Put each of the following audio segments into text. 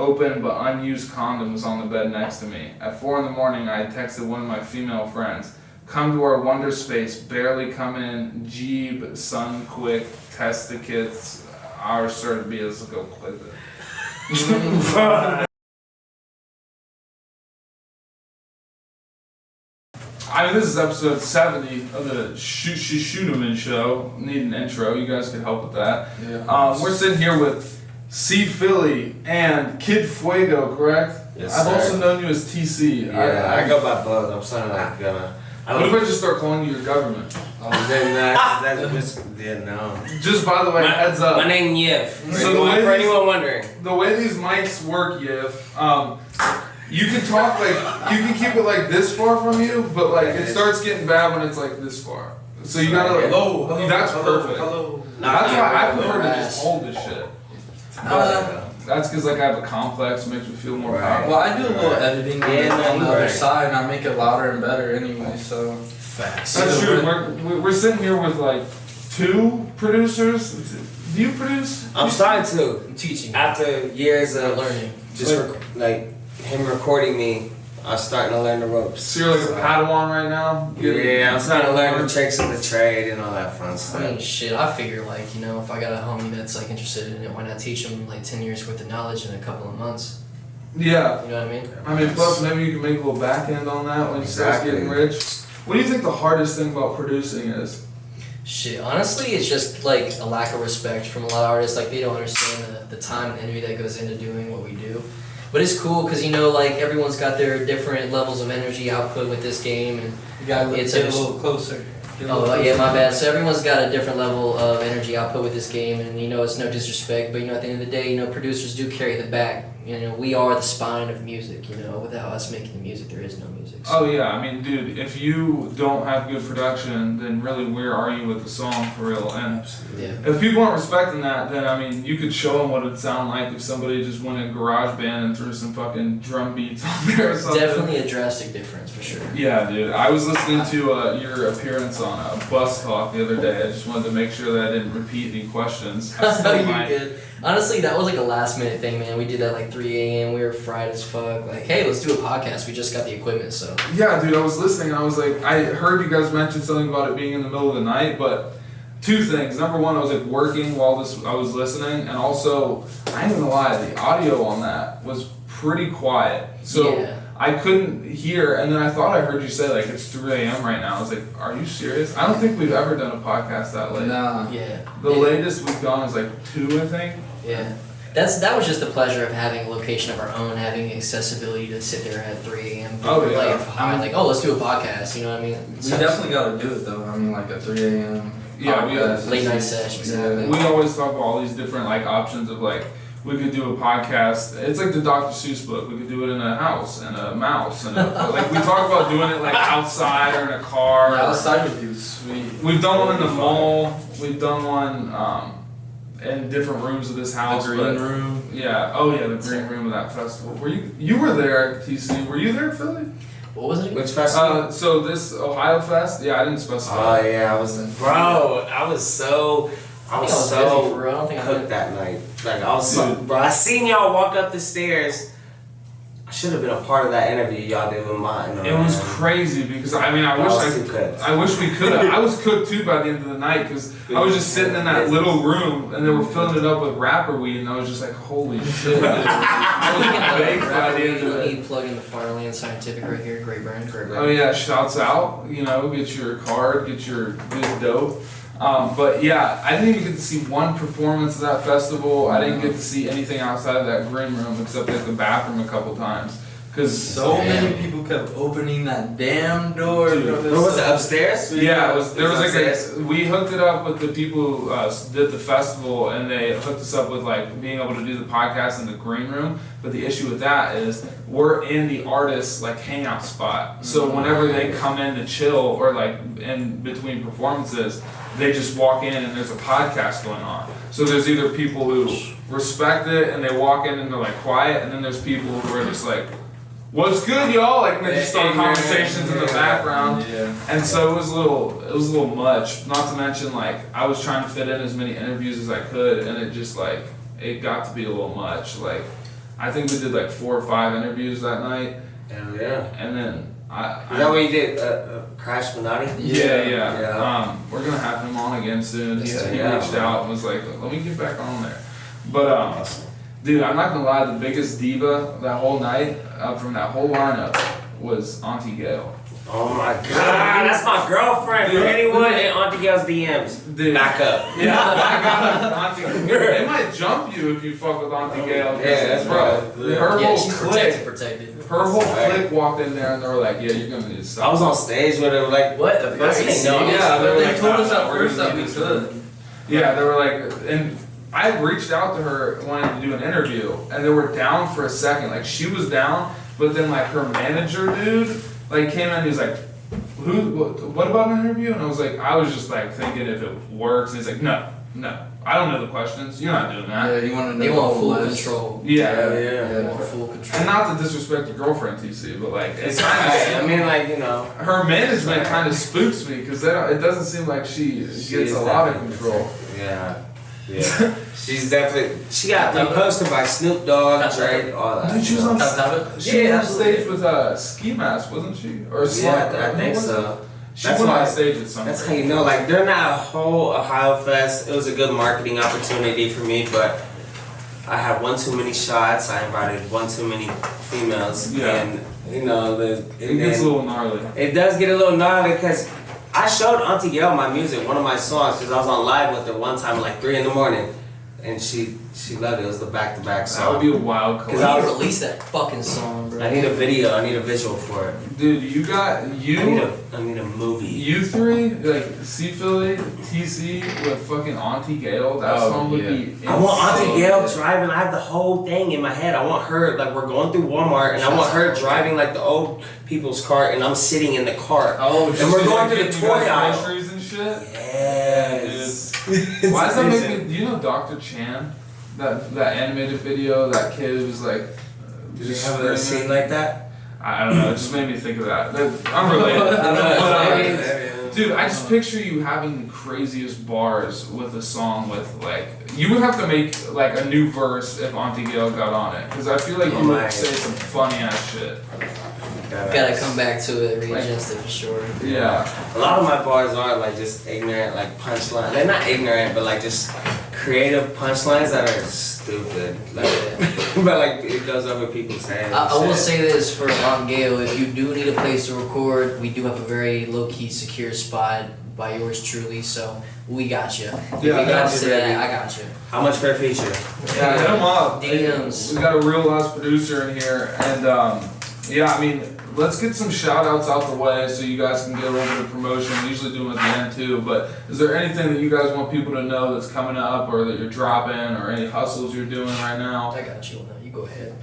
open but unused condom was on the bed next to me. At 4 a.m, I had texted one of my female friends, "Come to our wonder space, barely come in, Jeeb, sun quick, test the kits, our sir to be as go clip it." I mean, this is episode 70 of the Scheuneman show. Need an intro. You guys could help with that. Yeah. We're sitting here with C. Philly and Kid Fuego, correct? Yes, I've sir. also known you as TC. Yeah, I go by both. I'm sounding like what if I just start calling you your government? No. Just by the way, heads up. My name Yif. So For anyone wondering. The way these mics work, Yif, you can talk like, you can keep it like this far from you, but like it starts getting bad when it's like this far. So you gotta like, hello, that's perfect. Hello. That's why I prefer to just hold this shit. That's because like I have a complex, it makes me feel more powerful. Well, I do a little editing on the other right. side, and I make it louder and better anyway. So Facts. That's true. We're sitting here with like 2 producers. Do you produce? I'm starting to. I'm teaching. After years of learning. just like him recording me, I'm starting to learn the ropes. So you're like a Padawan right now? Yeah, I'm starting to learn the tricks of the trade and all that fun stuff. I mean, shit, I figure, like, you know, if I got a homie that's, like, interested in it, why not teach him, like, 10 years worth of knowledge in a couple of months? Yeah. You know what I mean? I mean, plus maybe you can make a little back end on that when you start getting rich. What do you think the hardest thing about producing is? Shit, honestly, it's just, like, a lack of respect from a lot of artists. Like, they don't understand the time and energy that goes into doing what we do. But it's cool because, you know, like, everyone's got their different levels of energy output with this game, and you gotta get a little closer. Yeah, my bad. So everyone's got a different level of energy output with this game, and, you know, it's no disrespect, but, you know, at the end of the day, you know, producers do carry the back. You know, we are the spine of music, you know. Without us making the music, there is no music. So. Oh yeah, I mean, dude, if you don't have good production, then really where are you with the song for real? And if people aren't respecting that, then I mean, you could show them what it'd sound like if somebody just went in GarageBand and threw some fucking drum beats on there or something. Definitely a drastic difference for sure. Yeah, dude. I was listening to your appearance on Bus Talk the other day. I just wanted to make sure that I didn't repeat any questions. I still might. Good. Honestly, that was like a last minute thing, man. We did that like 3 a.m. We were fried as fuck. Like, hey, let's do a podcast. We just got the equipment, so. Yeah, dude. I was listening and I was like, I heard you guys mention something about it being in the middle of the night, but 2 things. Number one, I was like working while I was listening, and also, I ain't gonna lie, the audio on that was pretty quiet. So. Yeah. I couldn't hear, and then I thought I heard you say like it's 3 a.m. right now. I was like, are you serious? I don't think we've ever done a podcast that late. Nah. Yeah. The latest we've gone is like 2, I think. Yeah. That was just the pleasure of having a location of our own, having accessibility to sit there at 3 a.m. Oh, yeah. Like, let's do a podcast, you know what I mean? We definitely gotta do it though. I mean, like a 3 a.m. Yeah, we have late night sesh, exactly. We always talk about all these different like options of like, we could do a podcast. It's like the Dr. Seuss book. We could do it in a house and a mouse and like we talk about doing it like outside or in a car. Yeah, outside would be sweet. We've done one in the mall. We've done one in different rooms of this house. The green room. Yeah. Oh yeah, the green room of that festival. Were you were there, TC? Were you there, Philly? What was it? Which festival? So this Ohio Fest. Yeah, I didn't specify. Oh yeah, I was so busy for real. I don't think I cooked that night. Like I was bro, I seen y'all walk up the stairs. I should have been a part of that interview y'all did with mine. It was crazy because I mean I wish we could have. I was cooked too by the end of the night because I was just sitting in that little room and they were filling it up with rapper weed and I was just like, holy shit. I was baked by the end of it. Plug in the Fireland Scientific right here. Great brand. Oh yeah, shouts out. You know, get your card, get your good dope. But yeah, I didn't even get to see one performance of that festival. I didn't get to see anything outside of that green room except at the bathroom a couple times. Cause so many people kept opening that damn door. What was it, upstairs? Yeah, there was like we hooked it up with the people who did the festival, and they hooked us up with like being able to do the podcast in the green room. But the issue with that is we're in the artist's like hangout spot. So whenever they come in to chill or like in between performances, they just walk in and there's a podcast going on. So there's either people who respect it and they walk in and they're like quiet, and then there's people who are just like, what's good, y'all? Like they just start conversations in the background. Yeah. And so it was a little much. Not to mention like I was trying to fit in as many interviews as I could, and it just like it got to be a little much. Like I think we did like 4 or 5 interviews that night. Hell yeah. And then Is that what you did? Crash Minotti? Yeah. We're gonna have him on again soon. He reached out and was like, let me get back on there. But dude, I'm not gonna lie, the biggest diva that whole night from that whole lineup was Auntie Gail. Oh my god, that's my girlfriend. For anyone in Auntie Gail's DMs, dude, back up. Yeah, back up. Auntie, they might jump you if you fuck with Auntie Gail. Yeah, that's bro. Her whole clique. Protected. Her whole clique walked in there and they were like, yeah, you're gonna need to stop. I was on stage with her, like, what the fuck? Yeah, they were like, told us at we're first gonna that we need to could. Yeah, they were like, and I reached out to her wanting to do an interview, and they were down for a second. Like, she was down, but then like her manager dude like came in and he was like, what about an interview? And I was just like thinking if it works. And he's like, no, I don't know the questions. You're not doing that. Yeah, you want to know. They want full control. Yeah. They want full control. And not to disrespect your girlfriend, TC, but like it's I mean, like, you know, her management kind of spooks me because it doesn't seem like she gets a lot of control. Yeah. She's definitely. She got reposted by Snoop Dogg, Drake, all that. Dude, she was on stage with Ski Mask, wasn't she? Or I think so. She went on stage at some That's point. how you know, like, during that whole Ohio Fest, it was a good marketing opportunity for me, but I had one too many shots. I invited one too many females, and you know, it gets a little gnarly. It does get a little gnarly because I showed Auntie Gail my music, one of my songs, because I was on live with her one time at like 3 in the morning, and she loved it. It was the back-to-back song. That would be a wild collab. Because I released that fucking song, bro. I need a video. I need a visual for it. Dude, I need a movie. You three, like C Philly, TC with fucking Auntie Gail. That song would be insane. I want Auntie Gail driving. I have the whole thing in my head. I want her, like, we're going through Walmart, and I want her driving like the old people's cart, and I'm sitting in the cart. Oh, and we're going through the toy aisle. Groceries and shit. Yes. Why does that make me? Do you know Dr. Chan? That animated video. That kid was like. Did you have a scene like that? I don't know. It just made me think of that. I'm related. Dude, I just picture you having the craziest bars with a song with like. You would have to make like a new verse if Auntie Gail got on it, because I feel like you would say some funny ass shit. Gotta come back to it, readjust it for sure. Yeah. A lot of my bars are like just ignorant, like punchlines. They're not ignorant, but like just creative punchlines that are stupid. Like, but like it goes over people's heads. I will say this for Gail, if you do need a place to record, we do have a very low-key, secure spot by yours truly, so we got you. Yeah, if you got to that, I got you. How much for a feature? Yeah, hit them up. DMs. We got a real ass producer in here, and yeah, I mean, let's get some shout outs out the way so you guys can get a little bit of promotion. We usually do them at the end too, but is there anything that you guys want people to know that's coming up or that you're dropping or any hustles you're doing right now? I got you. You go ahead.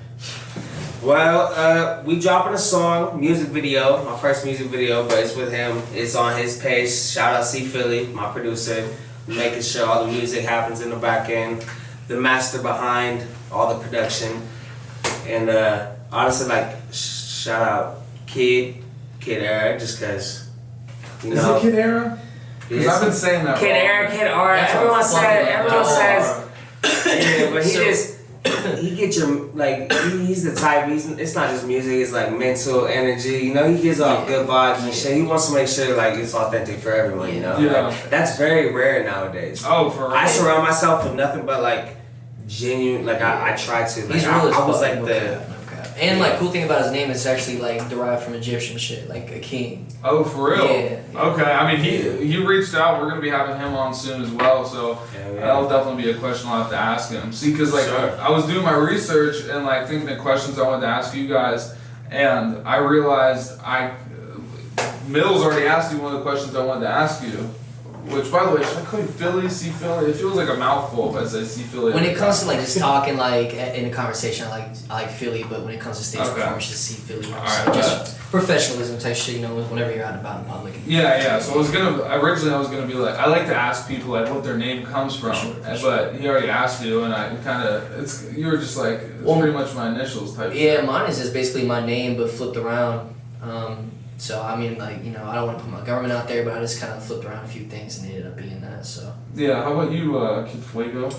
Well, we dropping a song, music video, my first music video, but it's with him. It's on his page. Shout out C Philly, my producer, making sure all the music happens in the back end, the master behind all the production, and honestly, like, shout out Kid Era, just cause, you know. Is it Kid Era? Because I've been saying that. Kid Era, Kid R. Everyone says. Yeah, but he gets your, like, he's the type, it's not just music, it's like mental energy, you know, he gives off good vibes and shit. He wants to make sure, like, it's authentic for everyone, you know? Yeah. Like, that's very rare nowadays. Oh, for real? I surround myself with nothing but, like, genuine, like, I try to. Like, He's real as I was fuck. like the... And like cool thing about his name is actually like derived from Egyptian shit, like a king. Oh, for real? Yeah. Okay, I mean he reached out. We're gonna be having him on soon as well, so that'll definitely be a question I'll have to ask him. See, because like I was doing my research and like thinking of questions I wanted to ask you guys, and I realized Mills already asked you one of the questions I wanted to ask you. Which, by the way, should I call you Philly, C Philly? It feels like a mouthful if I say C Philly. When it comes to like just talking like in a conversation, I like Philly, but when it comes to stage performance, just C Philly. So Alright, just professionalism type shit, you know, whenever you're out and about in public. Yeah. So originally I was gonna be like, I like to ask people like what their name comes from, but he already asked you, and I kind of you were just like it's pretty much my initials type. Yeah, mine is just basically my name but flipped around. So I mean, like, you know, I don't want to put my government out there, but I just kind of flipped around a few things and ended up being that. So Yeah, how about you, Kid Fuego?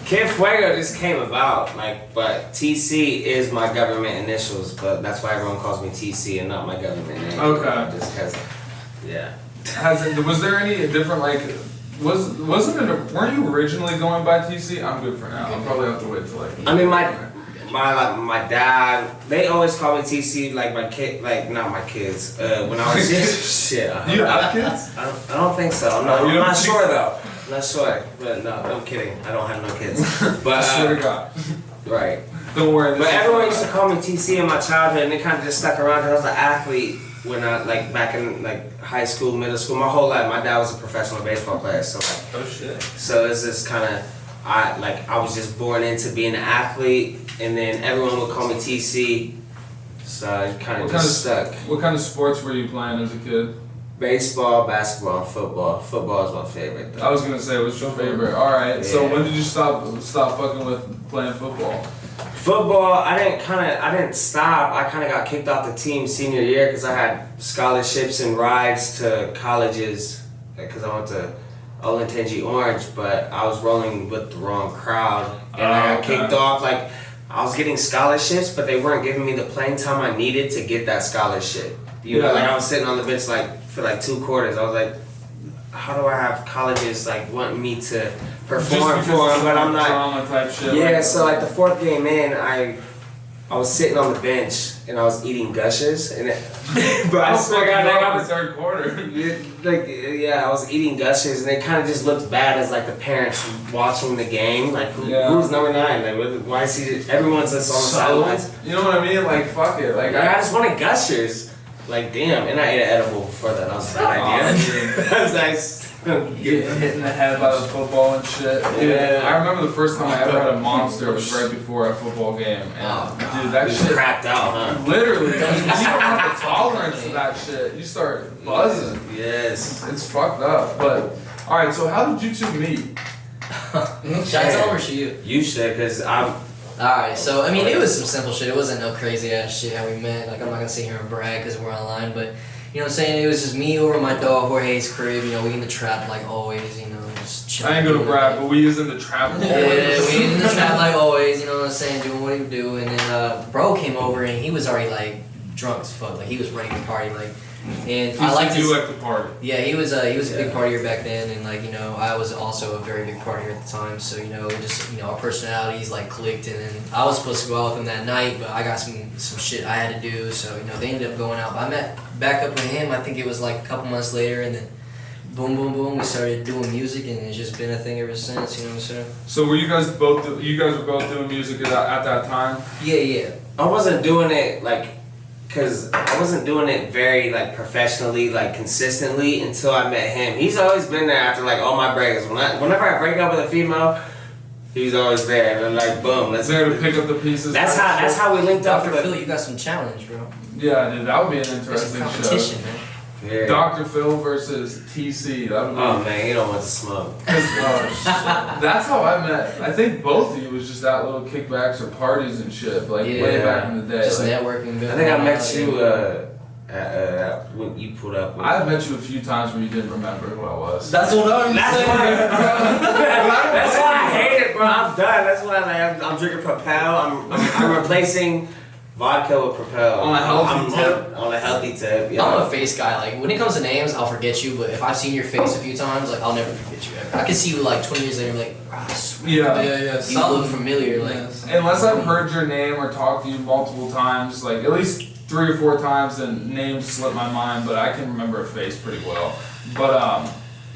Kid Fuego just came about, like, but TC is my government initials, but that's why everyone calls me TC and not my government name. Okay. Just because, yeah. Was there any different, like, wasn't it, weren't you originally going by TC? I'm good for now. I'll probably have to wait till like. I mean, my dad, they always call me TC, like my kid, like not my kids. When I was shit. Do you have kids? I don't think so. I'm not sure though. I'm not sure, but no, I'm kidding. I don't have no kids. But I swear to God. Right. Don't worry. But everyone used to call me TC in my childhood, and it kind of just stuck around because I was an athlete when I like back in like high school, middle school. My whole life, my dad was a professional baseball player, so like. Oh shit. So it's just kind of. I was just born into being an athlete, and then everyone would call me TC, so it kind of just stuck. What kind of sports were you playing as a kid? Baseball, basketball, and football. Football is my favorite, though. I was gonna say, what's your favorite? All right. Yeah. So when did you stop fucking with playing football? Football, I didn't stop. I kind of got kicked off the team senior year because I had scholarships and rides to colleges because I went to Olentangy Orange, but I was rolling with the wrong crowd, and I got kicked off. Like, I was getting scholarships, but they weren't giving me the playing time I needed to get that scholarship. You know, like I was sitting on the bench like for like 2 quarters. I was like, how do I have colleges like wanting me to perform for them, but I'm not? Drama type shit. Yeah, like so like the 4th game in, I was sitting on the bench and I was eating Gushers, and but I swear to God, like I was the 3rd quarter. I was eating Gushers, and they kind of just looked bad as like the parents watching the game. Like, who's number 9? Like, why is he? Everyone's just on the sidelines. You know what I mean? Like, fuck it. Like, I just wanted Gushers. Like, damn, and I ate an edible before that. I was like, I was like, getting hit in the head by the football and shit. Yeah. I remember the first time I ever had a monster was right before a football game. And dude, that shit cracked out, huh? Literally, you don't have the tolerance to that shit. You start buzzing. Yes. It's fucked up. But all right, so how did you two meet? Should I tell him or should you? You should, cause I'm. Alright, so I mean, it was some simple shit. It wasn't no crazy ass shit how we met. Like, I'm not gonna sit here and brag because we're online, but you know what I'm saying? It was just me over my dog Jorge's crib. You know, we in the trap like always. You know, just chilling. I ain't gonna brag, but we was in the trap. Yeah, we in the trap like always. You know what I'm saying? Doing what he would do, and then bro came over and he was already like drunk as fuck. Like, he was ready to party. Like, and I like you like to party. Yeah, he was a big partier back then, and like, you know, I was also a very big partier at the time. So, you know, just, you know, our personalities like clicked, and then I was supposed to go out with him that night, but I got some shit I had to do. So, you know, they ended up going out. But I met back up with him. I think it was like a couple months later, and then boom, boom, boom, we started doing music, and it's just been a thing ever since. You know what I'm saying? So were you guys both doing music at that time? Yeah. I wasn't doing it like. Cause I wasn't doing it very like professionally, like consistently until I met him. He's always been there after like all my breaks. Whenever I break up with a female, he's always there. And like, boom, let's there to pick up the pieces. That's how we linked up. Dr. Phil, you got some challenge, bro. Yeah, dude, that would be an There's interesting some competition, show. man. Yeah. Dr. Phil versus TC. That would be. Oh man, you don't want to smoke. That's how I met. I think both of you was just at little kickbacks or parties and shit, like way back in the day. Just like, networking. I think I met you when you pulled up. I've met you a few times where you didn't remember who I was. That's what I'm saying. That's why I hate it, bro. I'm done. That's why I'm drinking Propel. I'm replacing vodka with Propel. On a healthy tip? On a healthy tip, yeah. I'm a face guy. Like, when it comes to names, I'll forget you. But if I've seen your face a few times, like, I'll never forget you ever. I can see you like 20 years later, and be like, I swear. Yeah. You look familiar. Like, Unless I've heard your name or talked to you multiple times, like at least 3 or 4 times, and names slip my mind, but I can remember a face pretty well. But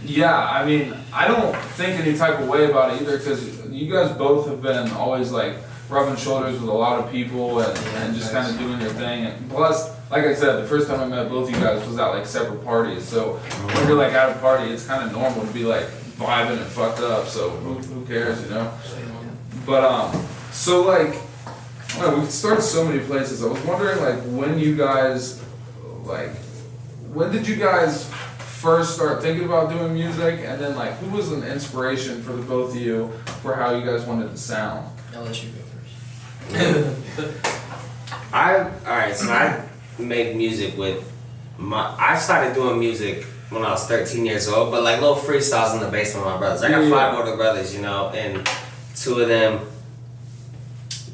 yeah, I mean, I don't think any type of way about it either, because you guys both have been always like rubbing shoulders with a lot of people and just kind of doing your thing. And plus, like I said, the first time I met both of you guys was at like separate parties. So when you're like at a party, it's kind of normal to be like vibing and fucked up. So who cares, you know? But so like, well, we've started so many places. I was wondering like when did you guys first start thinking about doing music, and then like who was an inspiration for the both of you for how you guys wanted to sound? I'll let you go first. make music with I started doing music when I was 13 years old, but like little freestyles in the basement with my brothers. I got 5 older brothers, you know, and 2 of them,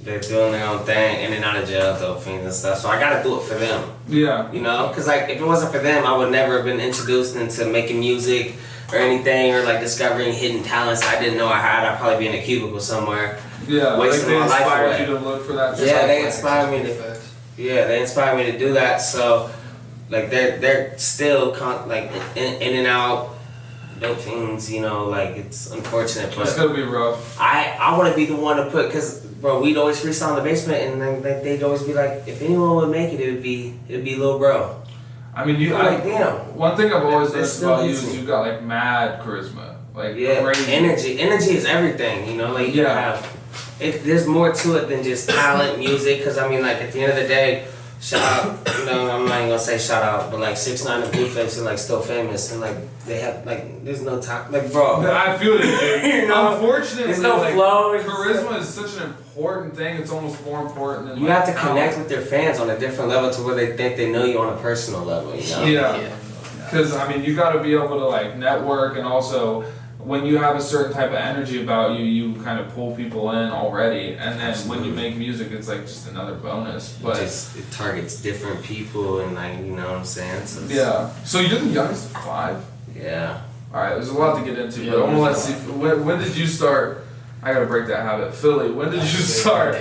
they're doing their own thing, in and out of jail, dope fiends and stuff. So I gotta do it for them. Yeah. You know, cause like if it wasn't for them, I would never have been introduced into making music or anything, or like discovering hidden talents I didn't know I had. I'd probably be in a cubicle somewhere. Yeah. Wasting like they my life inspired away. you to look for that. Yeah, they inspired me to. Yeah, they inspired me to do that. So, like they're still in and out, dope things. You know, like it's unfortunate, but It's gonna be rough. I want to be the one to put, cause bro, we'd always freestyle in the basement, and then they'd always be like, if anyone would make it, it'd be Lil Bro. I mean, damn. One thing I've always noticed about you beats is me. you've got like mad charisma, like Yeah, crazy. energy is everything. You know, like you have. There's more to it than just talent, music. Cause I mean, like at the end of the day, shout out. You know, I'm not even gonna say shout out, but like 6ix9ine and Blueface are like still famous, and like they have like there's no talk. Like bro, I feel it, dude. You know, Unfortunately, there's no like, flow. charisma is such an important thing. It's almost more important than You like, have to talent. connect with your fans on a different level to where they think they know you on a personal level. You know. Yeah. Because I mean, you got to be able to like network, and also when you have a certain type of energy about you, you kind of pull people in already, and then when you make music, it's like just another bonus. But it targets different people, and like you know what I'm saying. So yeah. So you're the youngest of 5. Yeah. All right. There's a lot to get into, but I want to let's see. When did you start? I gotta break that habit. Philly, when did you start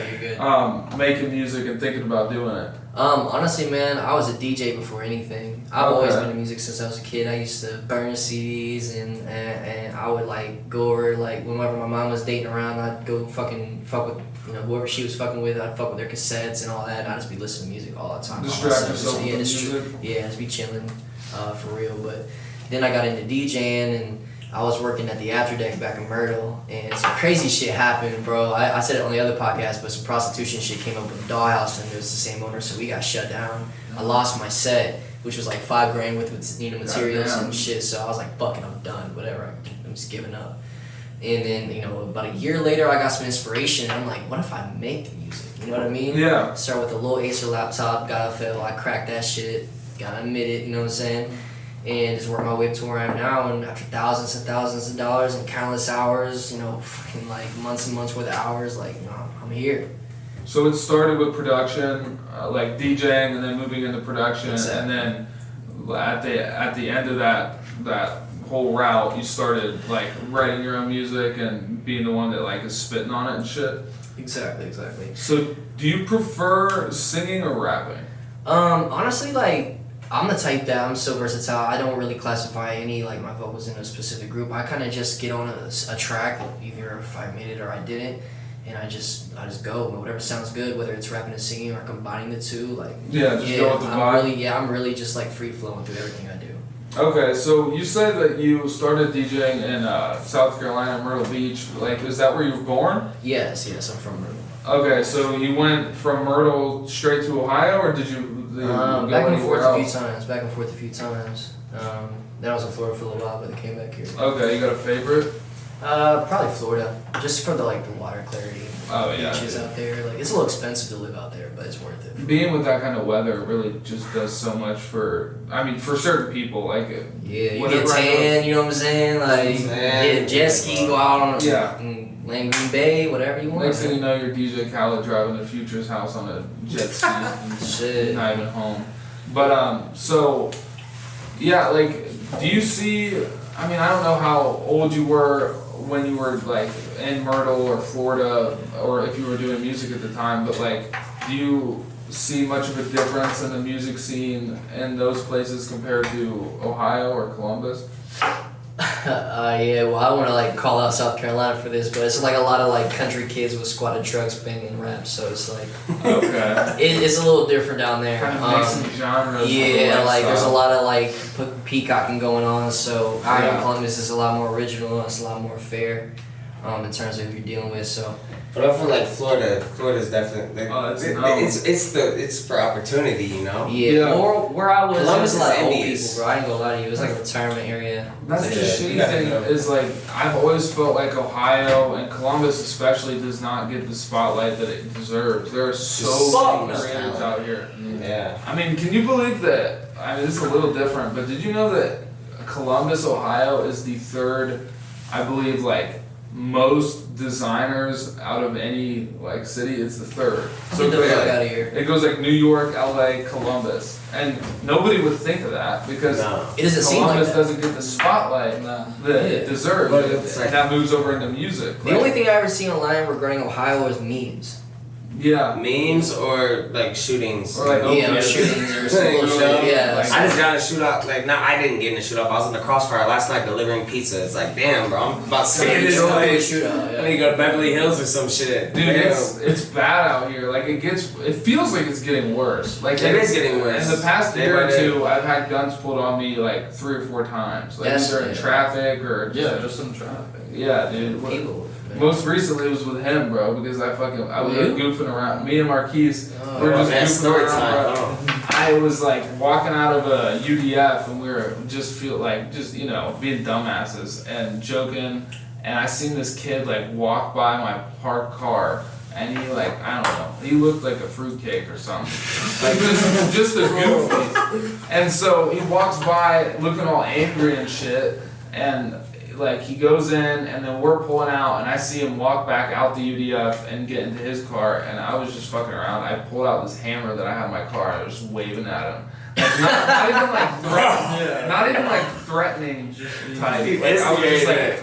making music and thinking about doing it? Honestly, man, I was a DJ before anything. I've always been in music since I was a kid. I used to burn CDs and I would like go over, like whenever my mom was dating around, I'd go fuck with, you know, whoever she was fucking with. I'd fuck with their cassettes and all that. I'd just be listening to music all the time. Distract yourself with music. Yeah, just be chilling, for real. But then I got into DJing, and I was working at the After Deck back in Myrtle, and some crazy shit happened, bro. I said it on the other podcast, but some prostitution shit came up with the Dollhouse, and it was the same owner, so we got shut down. I lost my set, which was like $5,000 with, you know, materials and shit. So I was like, fuck it, I'm done. Whatever, I'm just giving up. And then, you know, about a year later, I got some inspiration. And I'm like, what if I make the music? You know what I mean? Yeah. Start with a little Acer laptop, got a fail. I cracked that shit. Gotta admit it. You know what I'm saying? And just work my way up to where I am now, and after thousands and thousands of dollars and countless hours, you know, fucking like months and months worth of hours, like, you know, I'm here. So it started with production, like DJing, and then moving into production, and then at the end of that whole route, you started like writing your own music and being the one that like is spitting on it and shit. Exactly. So do you prefer singing or rapping? Honestly, like, I'm the type that I'm so versatile. I don't really classify any like my vocals in a specific group. I kind of just get on a track, either if I made it or I didn't, and I just go. Whatever sounds good, whether it's rapping and singing or combining the two. Like go with the vibe. I'm really just like free flowing through everything I do. Okay, so you said that you started DJing in South Carolina, Myrtle Beach. Like, is that where you were born? Yes, I'm from Myrtle. Okay, so you went from Myrtle straight to Ohio, or did you? Back and forth a few times. Then I was in Florida for a little while, but I came back here. Okay, you got a favorite? Probably Florida, just for the water clarity. Oh yeah. Beaches out there, like it's a little expensive to live out there, but it's worth it. Being with that kind of weather really just does so much for certain people. Like yeah, you get tan, you know what I'm saying? Like get a jet ski, go out on Land Green Bay, whatever you want. Next thing you know, you're DJ Khaled driving to Future's house on a jet ski and shit, not even home. But so yeah, like, do you see? I mean, I don't know how old you were when you were like in Myrtle or Florida, or if you were doing music at the time, but like, do you see much of a difference in the music scene in those places compared to Ohio or Columbus? Yeah, well, I want to like call out South Carolina for this, but it's like a lot of like country kids with squatted trucks banging rap, so it's like okay, it's a little different down there. Kind of mixing genres. Yeah, like there's a lot of like peacocking going on. So I in Columbus is a lot more original. It's a lot more fair, in terms of who you're dealing with. So But I feel like Florida's definitely. It's for opportunity, you know. Yeah. Or where I was, Columbus it was a lot of old Indians. people, bro. I ain't gonna lie to you. It was like a retirement area. That's the Yeah, shitty you gotta thing know. is like I've always felt like Ohio and Columbus especially does not get the spotlight that it deserves. There are so many much creators talent. out here. Yeah. I mean, can you believe that? I mean, this is a little different, but did you know that Columbus, Ohio, is the third, I believe, like most designers out of any like city? It's the third. Get it the goes fuck like- out of here. It goes like New York, LA, Columbus, and nobody would think of that because No. It doesn't seem like Columbus that. doesn't get the spotlight that it deserves. But it's And like- that moves over into music. The only thing I ever seen online regarding Ohio is memes. Yeah. Memes or like shootings. Or like Yeah, opiates. shootings or You some know? bullshit. Yeah. Like- I just got in a shootout. Like, I didn't get in a shootout. I was in the crossfire last night delivering pizza. It's like, damn, bro, I'm about to stay in this place. Shootout, I need to go to Beverly Hills or some shit. Dude, Damn. it's bad out here. Like it feels like it's getting worse. Like It is getting worse. In the past Day year by or day. two, I've had guns pulled on me like 3 or 4 times. Like Yes, either in yeah. traffic or just in traffic. yeah, dude. People. Most recently it was with him, bro, because I was You? goofing around. Me and Marquise, Oh, we were just man, goofing story around, time. bro. Oh. I was like walking out of a UDF and we were just you know, being dumbasses and joking, and I seen this kid like walk by my parked car and he like, I don't know, he looked like a fruitcake or something. Like just a goofy. And so he walks by looking all angry and shit, and like he goes in and then we're pulling out and I see him walk back out the UDF and get into his car, and I was just fucking around. I pulled out this hammer that I had in my car and I was just waving at him. Like, not even like threatening, not even like threatening type. Like I was just like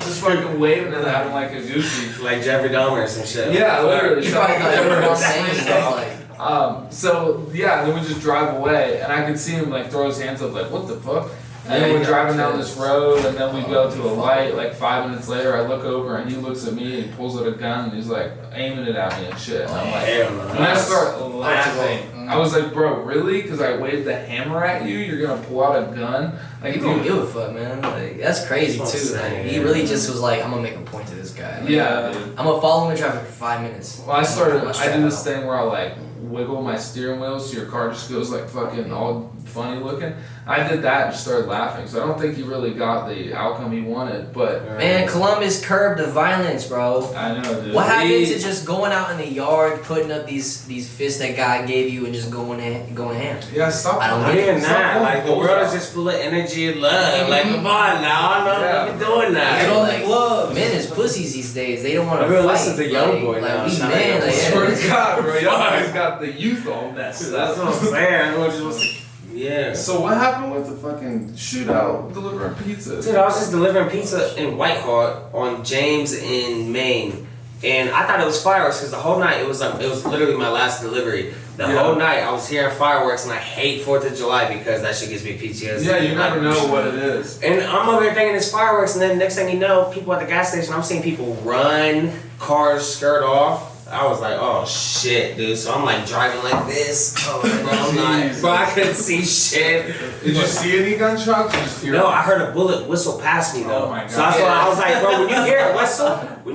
just fucking waving it at him like a goofy. Like Jeffrey Dahmer or some shit. Yeah, literally. You probably thought everyone else saying stuff like. So yeah, then we just drive away, and I could see him like throw his hands up, like what the fuck. And then Yeah, we're you driving got down this road, and then we go to a light. Like 5 minutes later, I look over, and he looks at me, and he pulls out a gun, and he's like aiming it at me and shit. And I'm like, Hell no. and I start laughing. I was like, bro, really? Because I waved the hammer at you, you're gonna pull out a gun? Like, You dude, don't give a fuck, man. Like, that's crazy That's too. what I'm Like, saying, he yeah. really just was like, I'm gonna make a point to this guy. Like, yeah, dude. I'm gonna follow him in traffic for 5 minutes. Well, I I'm did this thing where I like wiggle my steering wheel so your car just goes like fucking all funny looking. I did that and just started laughing. So I don't think he really got the outcome he wanted, but Man, Columbus curbed the violence, bro. I know, dude. What happened to just going out in the yard, putting up these fists that God gave you, and just going ham? Yeah, stop. I don't Not get even Stop that. pulling Like, the world bullshit. is just full of energy and love. Like, come on now. I'm not even doing that. Yeah. Get on like, the gloves. Men is pussies these days. They don't want to Everyone fight. listens to Youngboy like, now. we Shout out men, Youngboy. like, Swear to yeah. God, bro. Y'all guys got the youth all messed That's up. what I'm saying. Everyone just wants to. Yeah. So what happened with the fucking shootout delivering pizza? Dude, I was just delivering pizza in Whitehall on James in Maine, and I thought it was fireworks because the whole night it was literally my last delivery. The Yeah. whole night I was hearing fireworks, and I hate 4th of July because that shit gives me PTSD. Yeah, you never know what it is. And I'm over there thinking it's fireworks, and then next thing you know, people at the gas station, I'm seeing people run, cars skirt off. I was like, oh shit, dude. So I'm like driving like this. Oh, bro, I'm not, bro, I couldn't see shit. Did you see any gunshots? Or just hear No, I heard a bullet whistle past me though. Oh my God. So that's why I was like, bro, when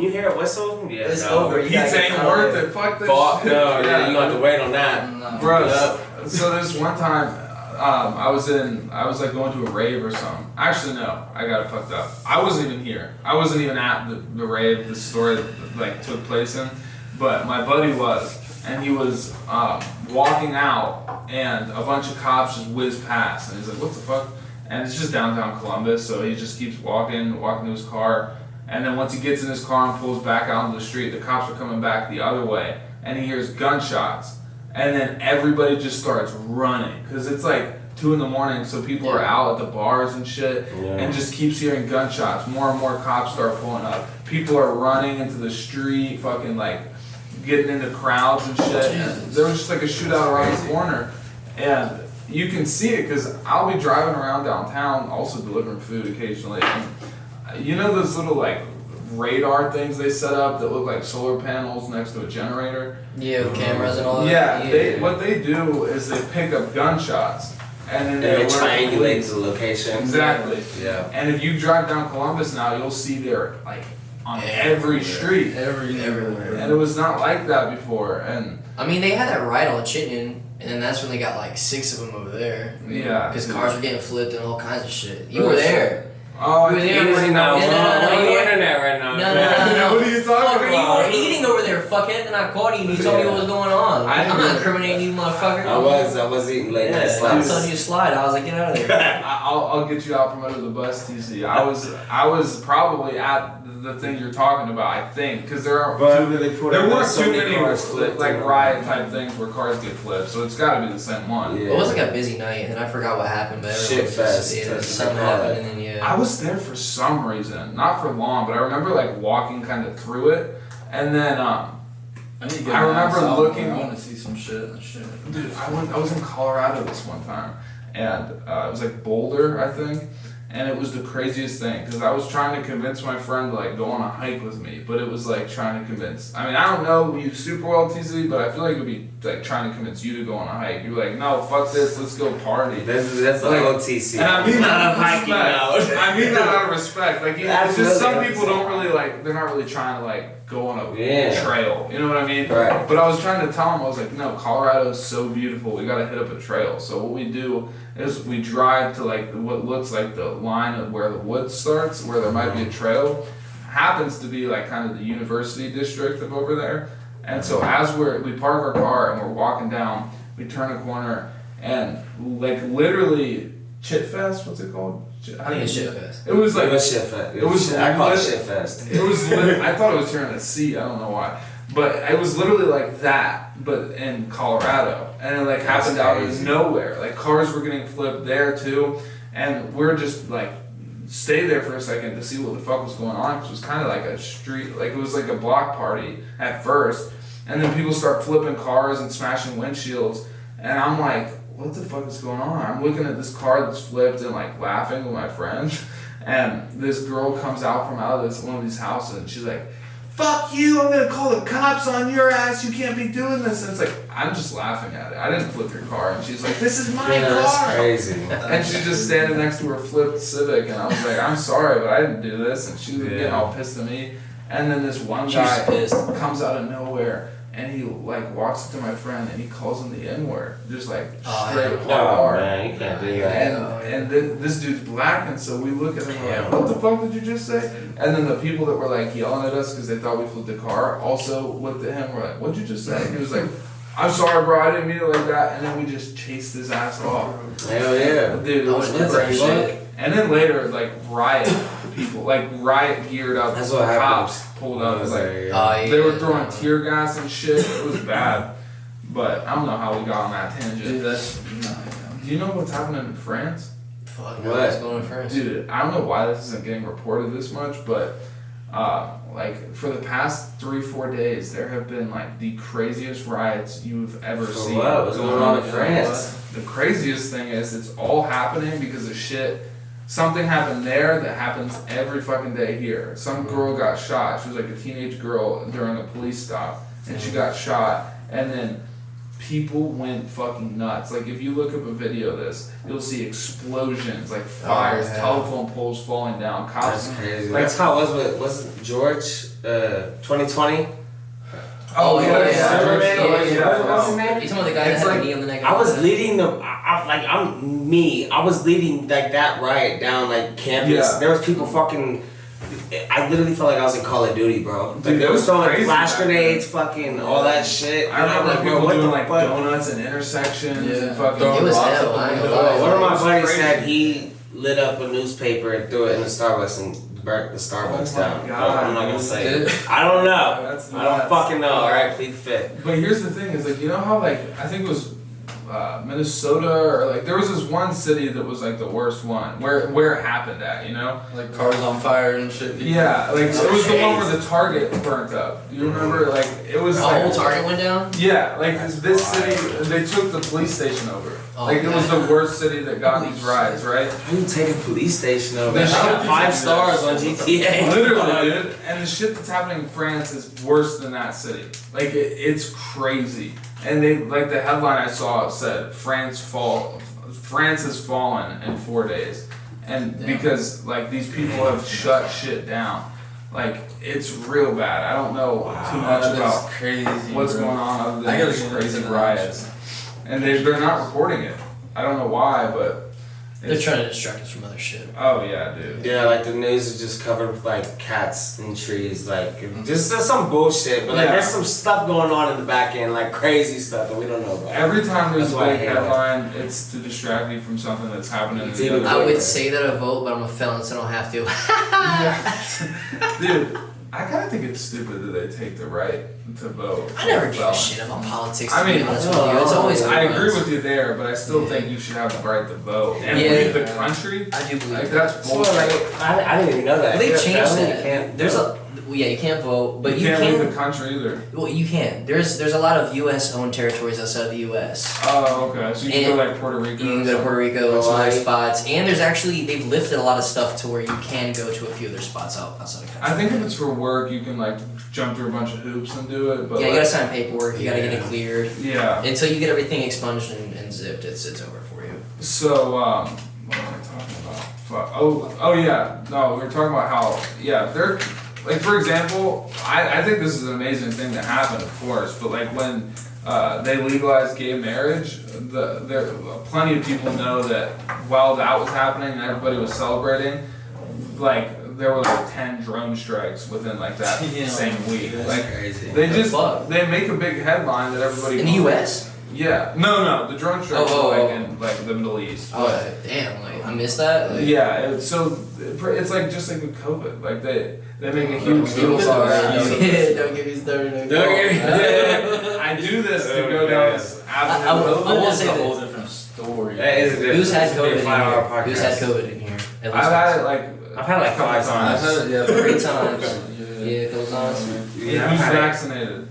you hear a whistle, yeah, It's no. over. You gotta Pizza get ain't out worth of it. Fuck this Fuck shit. no, yeah, you gonna have to wait on that. No. Bro, Yep. so this one time, I was like going to a rave or something. Actually, no, I got it fucked up. I wasn't even here. I wasn't even at the rave the story like took place in, but my buddy was, and he was walking out, and a bunch of cops just whizzed past, and he's like, "What the fuck?" And it's just downtown Columbus, so he just keeps walking to his car, and then once he gets in his car and pulls back out into the street, the cops are coming back the other way, and he hears gunshots. And then everybody just starts running because it's like 2 a.m, so people are out at the bars and shit, and just keeps hearing gunshots. More and more cops start pulling up. People are running into the street, fucking like getting into crowds and shit. And there was just like a shootout around the corner, and you can see it because I'll be driving around downtown, also delivering food occasionally. And you know those little like radar things they set up that look like solar panels next to a generator? Yeah, with cameras and all that. Yeah, what they do is they pick up gunshots and then And they it alert the triangulates police. the location. Exactly. Yeah. And if you drive down Columbus now, you'll see they're like on every street. Everywhere. And it was not like that before. And I mean, they had that riot on Chittenden, and then that's when they got like 6 of them over there. yeah. Because cars were getting flipped and all kinds of shit. You were there. Oh, You were there. Easy now. No, We're no, on you the were- internet right now. No. What are you talking Fucker, about? you were eating over there, fuckhead, and I caught you and you told me what was going on. I'm not incriminating you, motherfucker. I was eating late night I was slices. telling you to slide. I was like, get out of there. I'll get you out from under the bus, TC. I was probably at the thing you're talking about. I think because there weren't too many like riot type things where cars get flipped, so it's got to be the same one. Yeah. It was like a busy night, and I forgot what happened, but everyone Shit was fest. just, That's something what they call happened, it. and then I was there for some reason, not for long, but I remember like walking kind of through it, and then I need to get I my remember ass out looking- more. I want to see some shit. dude, I was in Colorado this one time, and it was like Boulder, I think, and it was the craziest thing because I was trying to convince my friend to like go on a hike with me, but it was like trying to convince. I mean, I don't know you super well, TC, but I feel like it would be like trying to convince you to go on a hike. You're like, no, fuck this, let's go party. That's Like, OTC. And I mean that out of hiking out. respect. I mean that out of respect. Like, it's just some Absolutely. people don't really like. They're not really trying to like go on a Yeah. trail. You know what I mean? Right. But I was trying to tell them, I was like, no, Colorado is so beautiful. We got to hit up a trail. So what we do is we drive to like what looks like the line of where the woods starts, where there might be a trail. Happens to be like kind of the university district of over there. And so as we park our car and we're walking down, we turn a corner and like literally Chit Fest, what's it called? I think it's Shit Fest. It was like It was shit fest. it was I call it lit- shit fest. it was I thought it was here in a seat, I don't know why. But it was literally like that, but in Colorado. And it like That's happened out of crazy. nowhere. Like cars were getting flipped there too. And we're just like stay there for a second to see what the fuck was going on. 'Cause it was kind of like a street, like it was like a block party at first. And then people start flipping cars and smashing windshields. And I'm like, what the fuck is going on? I'm looking at this car that's flipped and like laughing with my friend. And this girl comes out from out of this one of these houses and she's like, fuck you, I'm gonna call the cops on your ass, you can't be doing this. And it's like, I'm just laughing at it. I didn't flip your car. And she's like, this is my Yeah, that's car. crazy. And she's just standing next to her flipped Civic. And I was like, I'm sorry, but I didn't do this. And she was getting all pissed at me. And then this one She was guy pissed. comes out of nowhere and he like walks up to my friend and he calls him the N-word. Just like Oh, straight yeah. Oh hard. man, you can't do that. And this dude's black, and so we look at him and we're like, what the fuck did you just say? And then the people that were like yelling at us because they thought we flipped the car also looked at him and were like, what'd you just say? And he was like, I'm sorry, bro, I didn't mean it like that. And then we just chased his ass off. Hell yeah. Dude, it was That's crazy. fuck. And then later, like riot people, like riot geared up That's what happens. cops pulled up. Like, Yeah. they were throwing tear gas and shit. It was bad. But I don't know how we got on that tangent. Dude, that's Do you know what's happening in France? Fuck, What? what's going on in France? Dude, I don't know why this isn't getting reported this much, but like for the past 3-4 days, there have been like the craziest riots you've ever For seen. what? What's going on in France? The craziest thing is it's all happening because of shit. Something happened there that happens every fucking day here. Some girl got shot. She was like a teenage girl during a police stop, and she got shot. And then people went fucking nuts. Like if you look up a video of this, you'll see explosions, like fires, yeah. telephone poles falling down, cops. That's crazy. Like- That's how it was with wasn't George 2020? Oh yeah, yeah, Scheuneman, yeah. what's his name? You talking about the guy that It's had like- the knee on the neck? I was leading I was leading like that riot down like campus. Yeah. There was people fucking. I literally felt like I was in Call of Duty, bro. Like Dude, they it were was throwing crazy flash back then. grenades, fucking all that shit. I remember like, bro, people what doing the like fuck? donuts and intersections Yeah. and fucking. Throwing It was rocks hell, up the I ain't window. gonna lie. One of my It was buddies crazy. said he lit up a newspaper and threw it in the Starbucks and burnt the Starbucks Oh my down. God. I'm not gonna say Did it. it? I don't know. That's I don't nuts. fucking know. All right, plead the fifth. But here's the thing: is like you know how like I think it was Minnesota or like there was this one city that was like the worst one where it happened at, you know? like cars on fire and shit. Yeah, like it was the one where the Target burnt up. Do you remember? Like it was The like whole Target went down? Yeah, like this city, they took the police station over. Oh, Like it was man. the worst city that got these riots, right? How you take a police station over? They They got should 5 do stars that. on GTA. Literally, dude. And the shit that's happening in France is worse than that city. Like it's crazy. And they like the headline I saw said France has fallen in 4 days, and Yeah. because like these people have shut shit down. like it's real bad. I don't know too much about crazy, what's going on other than these crazy riots, and they're not reporting it. I don't know why, but they're trying to distract us from other shit. Oh yeah, dude. Yeah, like the news is just covered with like cats and trees, like just some bullshit. But like there's some stuff going on in the back end, like crazy stuff that we don't know about. Every time there's a big headline, it's to distract you from something that's happening. I would say that I vote, but I'm a felon, so I don't have to. Dude, I kind of think it's stupid that they take the right to vote. I never give a shit about politics. I mean, it's always. I agree with you there, but I still think you should have the right to vote and leave the country. I do believe like that's bullshit. I didn't even know that. Well, they changed that. There's you can't vote, but you can't leave the country either. Well, you can. There's a lot of U.S. owned territories outside of the U.S. Oh, okay. So you can go like Puerto Rico. You can go to Puerto Rico and some other spots, and there's actually they've lifted a lot of stuff to where you can go to a few other spots outside the country. I think if it's for work, you can like jump through a bunch of hoops and do it. But you gotta sign paperwork. You gotta get it cleared. Yeah. Until you get everything expunged and zipped, it's over for you. So what am I talking about? Oh yeah. No, we were talking about how they're. Like, for example, I think this is an amazing thing that happened, of course, but like when they legalized gay marriage, plenty of people know that while that was happening and everybody was celebrating, like there were like 10 drone strikes within like that same week. Like crazy. They make a big headline that everybody in the U.S. Yeah, no, the drone strikes were in like the Middle East. Oh damn! Like I missed that. Like, it's like just like with COVID, like they make a huge deal. Don't give me started. I do this to go down this avenue. I will say a whole different story. Who's had COVID in here? Who's had COVID in here? I've had it like 5 times. I've had it 3 times. Yeah, a couple times. Yeah, who's vaccinated?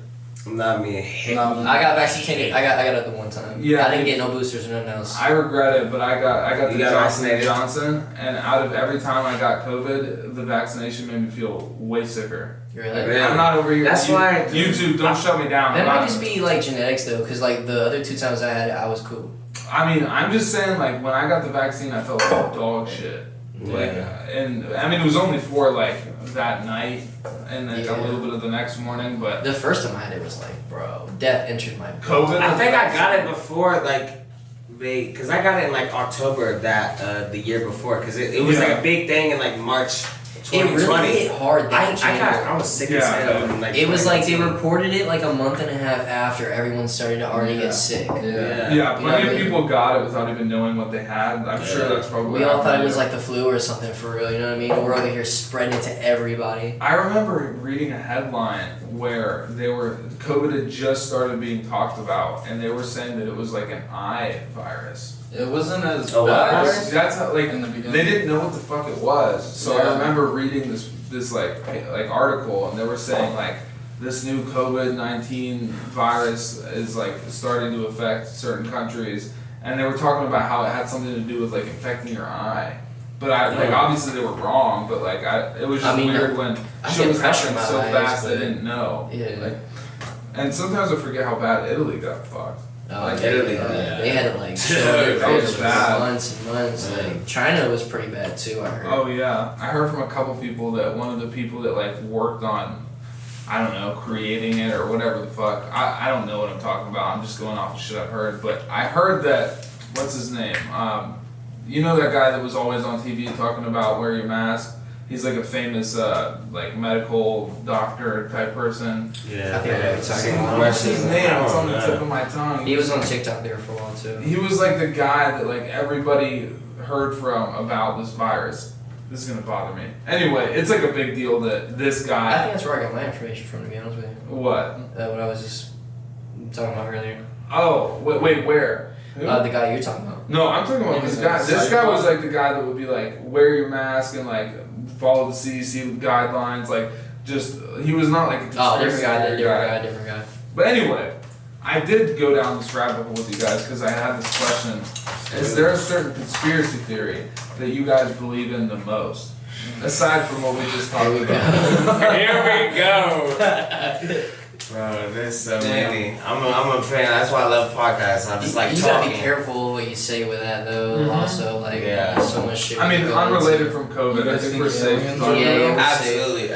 Not me. I got vaccinated. I got it the one time. Yeah, I didn't get no boosters or nothing else. I regret it, but I got the Johnson, and out of every time I got COVID, the vaccination made me feel way sicker. Really? I'm not over here. That's why YouTube, don't shut me down. That might just be like genetics though, because like the other 2 times I had it, I was cool. I mean, I'm just saying, like when I got the vaccine, I felt like dog shit. Like, and I mean, it was only for like that night and then a little bit of the next morning, but the first time I had it was like, bro, death entered my COVID. I think I got it before, like because I got it in like October of that the year before, because it was like a big thing in like March 2020. It really hit hard that I was sick as hell. It was like they reported it like a month and a half after everyone started to already get sick. Yeah, plenty of people got it without even knowing what they had. I'm sure that's probably. We all thought it was like the flu or something for real. You know what I mean? We're over here spreading it to everybody. I remember reading a headline where COVID had just started being talked about, and they were saying that it was like an eye virus. It wasn't as bad. That's how, like, in the beginning. They didn't know what the fuck it was. So I remember reading this like article, and they were saying like this new COVID-19 virus is like starting to affect certain countries, and they were talking about how it had something to do with like infecting your eye. But obviously they were wrong, but like it was just weird when shit was happening so fast they didn't know. Yeah. Like, and sometimes I forget how bad Italy got fucked. Like Italy, they had to like that was bad. Months and months. Like China was pretty bad too. I heard. Oh yeah, I heard from a couple people that one of the people that like worked on, I don't know, creating it or whatever the fuck. I don't know what I'm talking about. I'm just going off the shit I've heard. But I heard that what's his name? You know that guy that was always on TV talking about wear your mask. He's like a famous like medical doctor type person. Yeah, I think I know what you're talking about. What's his name? It's on the tip of my tongue. He was on TikTok there for a while too. He was like the guy that like everybody heard from about this virus. This is gonna bother me. Anyway, it's like a big deal that this guy. I think that's where I got my information from, to be honest with you. What? What I was just talking about earlier. Oh, wait, where? The guy you're talking about. No, I'm talking about this guy. This guy was like the guy that would be like, wear your mask and like follow the CDC guidelines. Like, just he was not like a different guy. But anyway, I did go down this rabbit hole with you guys because I had this question: is there a certain conspiracy theory that you guys believe in the most, aside from what we just talked about? Here we go. Bro, there's so many. I'm a fan. That's why I love podcasts. I'm just like you talking. gotta be careful what you say with that though. Mm-hmm. Also, like there's so much shit. I mean, unrelated from COVID. I think we're safe. Yeah, absolutely.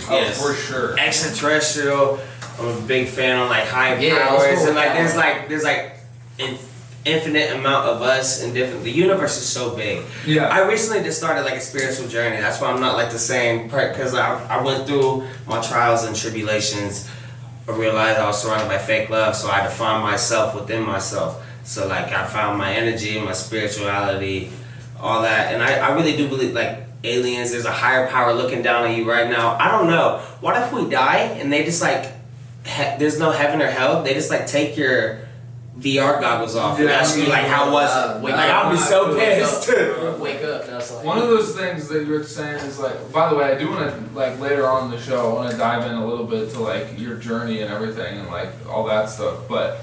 Yes. Oh, for sure. Extraterrestrial. I'm a big fan on like high Yeah, powers let's go and with like that there's an infinite amount of us and different. The universe is so big. Yeah. I recently just started like a spiritual journey. That's why I'm not like the same because I went through my trials and tribulations. I realized I was surrounded by fake love, so I had to find myself within myself. So like I found my energy, my spirituality, all that, and I really do believe like aliens. There's a higher power looking down on you right now. I don't know. What if we die and they just like there's no heaven or hell? They just like take your VR goggles off and ask you like how was it? Like I'll be so pissed. Wake up. That's like One of those things that you're saying is like, by the way, I do want to, like, later on in the show, I want to dive in a little bit to, like, your journey and everything and, like, all that stuff. But,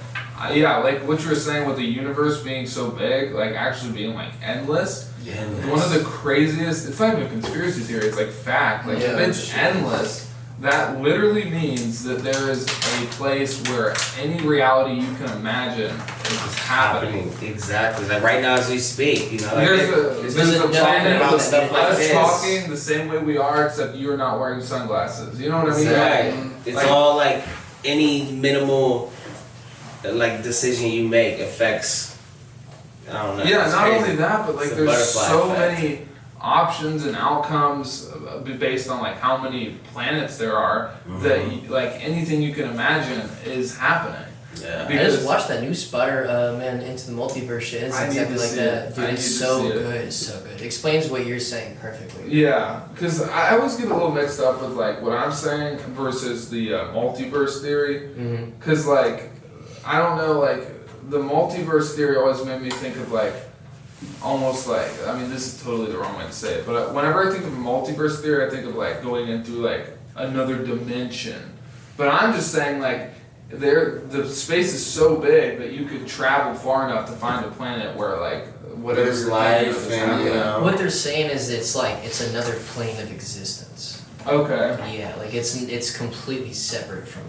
yeah, like, what you were saying with the universe being so big, like, actually being, like, endless. Yeah, One of the craziest, it's not even a conspiracy theory, it's, like, fact. Like, if it's endless, that literally means that there is a place where any reality you can imagine is just happening. Exactly. Like right now as we speak, you know. Like There's a planet about with stuff like us this. talking the same way we are, except you're not wearing sunglasses. You know what I mean? Exactly. Like, It's all like any minimal like decision you make affects. I don't know. yeah, it's not crazy. only that, but like It's a there's butterfly so effect. many options and outcomes based on like how many planets there are that like anything you can imagine is happening. Yeah. I just watched that new Spider Man Into the Multiverse shit. It's I need exactly to like see that. it. Dude, I need it's to so see it. good. It's so good. It explains what you're saying perfectly. Yeah, because I always get a little mixed up with like what I'm saying versus the multiverse theory. Because like I don't know, like the multiverse theory always made me think of like almost like, I mean this is totally the wrong way to say it, but whenever I think of multiverse theory, I think of like going into like another dimension. But I'm just saying like the space is so big that you could travel far enough to find a planet where like whatever There's you're thinking of life is and, happening. you know. What they're saying is it's another plane of existence. Okay. Yeah, like it's completely separate from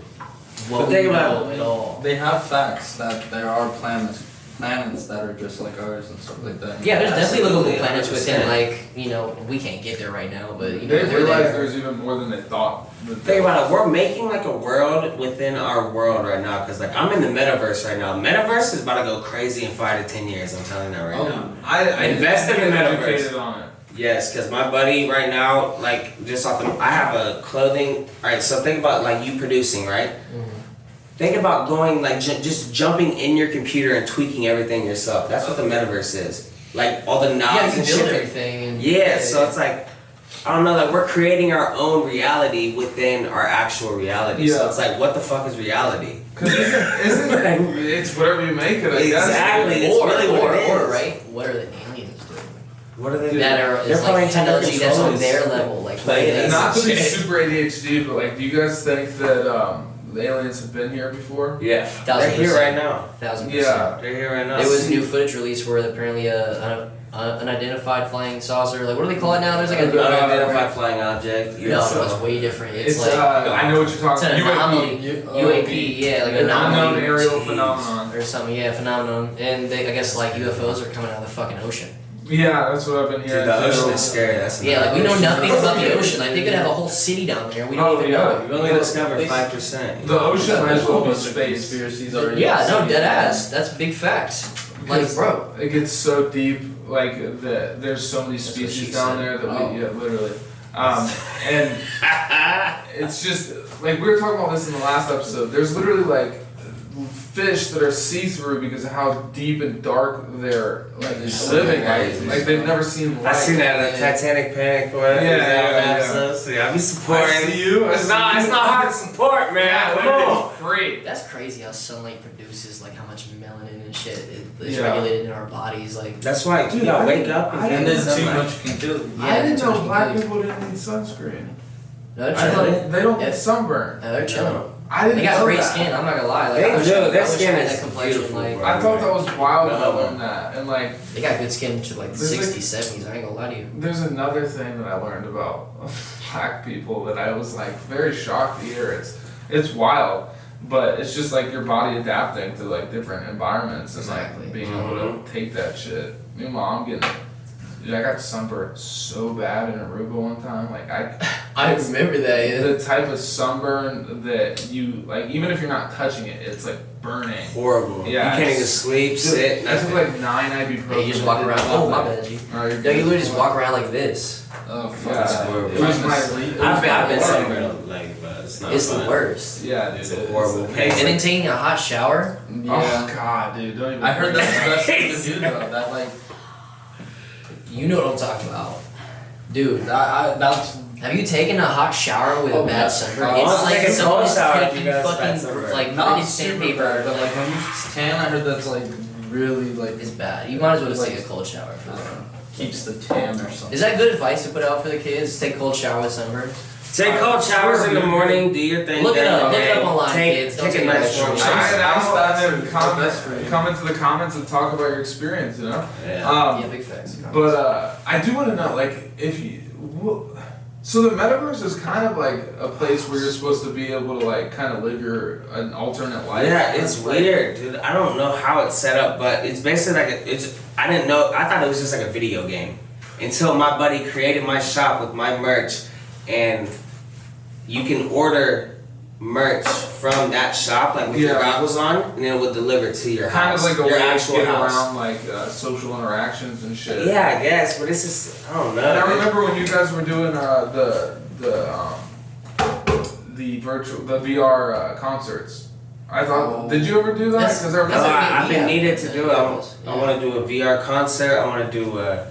But what we think know about at all. They have facts that there are planets that are just like ours and stuff like that. Yeah, there's definitely livable Absolutely, planets within 100%. like, you know, we can't get there right now, but you know, They they're realize there. there's even more than they thought. Think about it. We're making like a world within our world right now. Cause like I'm in the metaverse right now. Metaverse is about to go crazy in 5 to 10 years. I'm telling you that right now. I Invest in the get metaverse. educated on it. Yes, cause my buddy right now, like just off the, I have a clothing. All right, so think about like you producing, right? Think about going like just jumping in your computer and tweaking everything yourself. That's what the metaverse is. Like all the knobs Yeah, you and can build shit. everything. And, Yeah, so it's like, I don't know, like we're creating our own reality within our actual reality. So Yeah. it's like, what the fuck is reality? Cause isn't it's whatever you make it, I guess. Exactly. It's or, really what it or is. right, what are the aliens doing? What are they That are They're is probably like technology that's on controllers. their level, like Play it. they- Not to be Shit. super ADHD, but like, do you guys think that the aliens have been here before? Yeah, they're here 1000%. right now. 1000%. Yeah. They're here right now. There was new footage released where apparently an unidentified flying saucer, like what do they call it now? There's like a Unidentified flying object. no, it's way different. It's, It's like I know what you're it's talking an about. anomaly. UAP, yeah, like An unknown anomaly aerial phenomenon. or something, yeah, phenomenon. And they, I guess like UFOs are coming out of the fucking ocean. Yeah, that's what I've been Dude, hearing. the too. ocean is scary. That's Yeah, like we know another nothing about the ocean. Like they could have a whole city down there. We don't Oh, even yeah. know. We've only discovered 5%. The ocean might as well be There's space. conspiracies already. Yeah, no, dead ass. That's big facts. Like, Because bro. It gets so deep, like there's so many That's what she species down said. there that Oh. we, yeah, literally. And it's just like we were talking about this in the last episode. There's literally like fish that are see-through because of how deep and dark they're like living. Like they've never seen light. I seen that in the Titanic Panic or whatever. Yeah. I be supporting. I see you. I It's see not. you. It's not hard to support, man. Yeah, Come literally on. free. That's crazy how sunlight produces like how much melanin and shit is Yeah. regulated in our bodies. Like, That's why, dude. Dude, I I wake didn't- up I and And get then too sunlight. much can kill you. I didn't that's know what black you do. people didn't need sunscreen. no, they're I thought chilling. they don't Yeah. get sunburn. No, they're chilling. I didn't They got know great that. skin. I'm not gonna lie. Like, They I wish do. I- Their I wish I skin had is that complexion. beautiful, Like, bro. I thought that was wild when I No. learned that. And like, they got good skin to like There's 60s, 70s. I ain't gonna lie to you. there's another thing that I learned about black people that I was like very shocked to hear. It's wild, but it's just like your body adapting to like different environments and Exactly. like being able to take that shit. Meanwhile, I'm getting Dude, I got sunburned so bad in Aruba one time. Like I remember that. Yeah. the type of sunburn that you like, even if you're not touching it, it's like burning. Horrible. Yeah, You can't even sleep, sit, I took nothing. like 9 ibuprofen. Yeah, you just walk around. Oh my bad, G. No, No, you literally just walk around like this. Oh fuck. Yeah, That's horrible. it was my. I've been sunburned, like, but it's not It's fun. the worst. Yeah, dude. It's a horrible it's- pain. And then taking a hot shower. Yeah. Oh god, dude, don't even. I heard that's the best thing to do though. That like, You know what I'm talking about, dude. that's. Have you taken a hot shower with a Oh, bad yeah. sunburn? Oh, It's I'll like take a cold someone's shower if taking you got a bad fucking sunburn. like Not British super sandpaper. bad, but like when you tan, I heard that's like really like It's bad. You might as well just take a cold shower for that. keeps the tan or something. Is that good advice to put out for the kids? Take cold shower with sunburn. Take cold showers in the morning, do your thing. Look it during up. the Look it day. up online, Take, kids. Don't Take a take nice no warm shit. shower. Try it out That's and then best for you. comment to the comments and talk about your experience. You know. Yeah. Yeah, big facts. But I do want to know, like, if you. So the metaverse is kind of like a place where you're supposed to be able to like kind of live an alternate life. Yeah, it's like, weird, dude. I don't know how it's set up, but it's basically like I didn't know. I thought it was just like a video game until my buddy created my shop with my merch, and you can order merch from that shop, like with your Yeah. goggles on, and then it would deliver to your Kind house, of like a your way to actual get house. around like social interactions and shit. Yeah, I guess, but it's just I don't know. And I dude. remember when you guys were doing the VR concerts. I thought, did you ever do that? That's- Because I remember. No, That's I've been yeah. needed to do it. Yeah. I want to do a VR concert. I want to do a,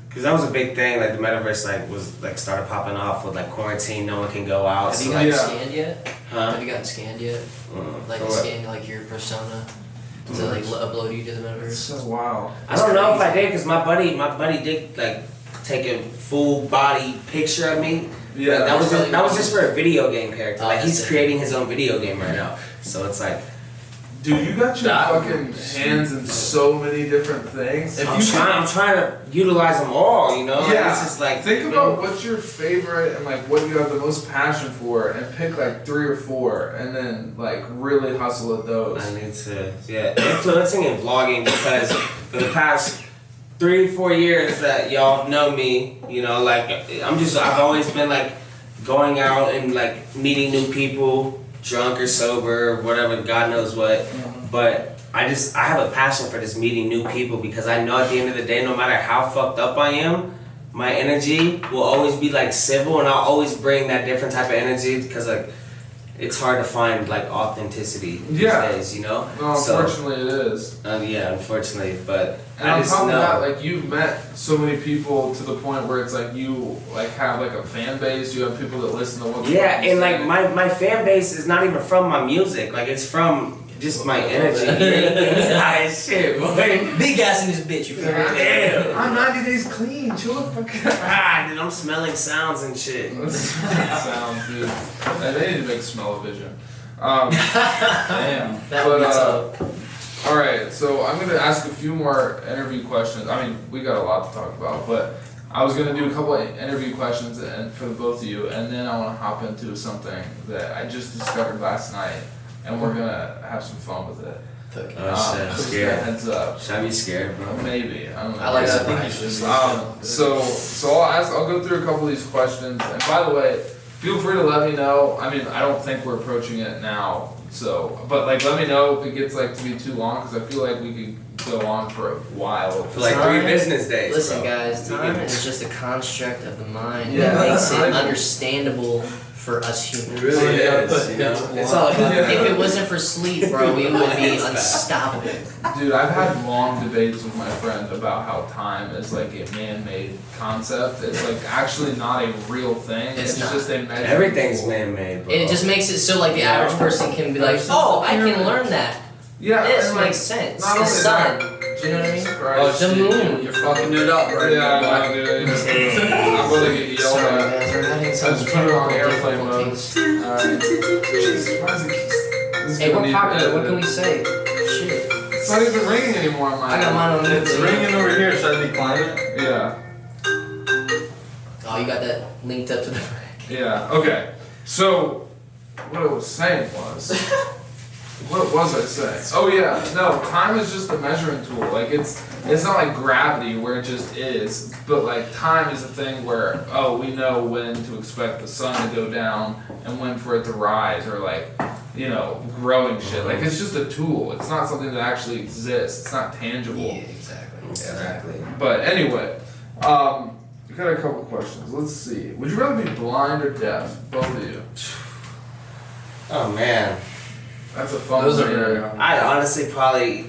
because that was a big thing. Like the metaverse, like was like started popping off with like quarantine. No one can go out. Have So you like, gotten Yeah. scanned yet? huh? Have you gotten scanned yet? Like For what? scan like your persona to like upload you to the It's metaverse? so wild. I don't know if I did because my buddy did like take a full body picture of me. Yeah, But that's that was just for a video game character. Oh, Like that's he's it. creating his own video game right now. So it's like dude, you got your That fucking would be hands in so many different things. If I'm you trying to utilize them all. You know. Like, Yeah. it's just like Think about what's your favorite and like what you have the most passion for, and pick like 3 or 4, and then like really hustle at those. I need to, influencing and vlogging because for the past 3-4 years that y'all know me, you know, like I've always been like going out and like meeting new people, drunk or sober, whatever, God knows what. But I have a passion for just meeting new people because I know at the end of the day, no matter how fucked up I am, my energy will always be like civil, and I'll always bring that different type of energy because like it's hard to find like authenticity these Yeah. days, you know. No, So, unfortunately it is. yeah, unfortunately, but And I on just top of know. that, like you've met so many people to the point where it's like you like have like a fan base. You have people that listen to what. Yeah, you and say. like my fan base is not even from my music. Like it's from just my energy. Ah, shit, boy. Big ass in this bitch, you feel me? Damn. I'm 90 days clean. Chill the fuck out. Ah, dude, I'm smelling sounds and shit. Sounds, dude. They need to make smell-o-vision. Damn. That But, would be tough. All right, so I'm gonna ask a few more interview questions. I mean, we got a lot to talk about, but I was gonna do a couple of interview questions and for the both of you, and then I want to hop into something that I just discovered last night, and we're gonna have some fun with it. Okay. Oh shit, I'm Just a scared. heads up. Should I be scared, bro? Maybe I don't know. I like Yeah, I that. think you should. So I'll go through a couple of these questions, and by the way, feel free to let me know. I mean, I don't think we're approaching it now, so but like let me know if it gets like to be too long because I feel like we could go on for a while. For like Time- 3 business days, Listen, bro. guys, time is just a construct of the mind Yeah. that makes it Time- understandable for us humans. It really Yeah, is, you know? yeah. It's all about Yeah. If it wasn't for sleep, bro, we would be unstoppable. Dude, I've had long debates with my friend about how time is like a man-made concept. It's like actually not a real thing. It's not. just a measure. Everything's man-made, bro. And it just makes it so like the average person can be like, oh, I can learn that. Yeah, This and, like, makes sense. not The only sun. that- Do you know what I mean? Oh, Christ. The moon. You're fucking it up right Yeah, now. I know, dude. I'm gonna get yelled Sorry, at. guys, we're having some just put it on technical airplane mode. difficulties. Alright. Jesus, why is it this is Hey, gonna we're need popular. What edited. can we say? Shit. It's not even ringing anymore on my I got mine on mute. It's dude. ringing over here. Should I decline it? Yeah, Oh, you got that linked up to the rack. yeah, okay. So, what I was saying was, What was I saying? Oh yeah, no, time is just a measuring tool. Like it's not like gravity where it just is, but like time is a thing where we know when to expect the sun to go down and when for it to rise, or like, you know, growing shit. Like it's just a tool. It's not something that actually exists. It's not tangible. Yeah, exactly. But anyway, we got a couple questions. Let's see. Would you rather be blind or deaf? Both of you. Oh man. That's a fun Those are one. very hard. I honestly probably,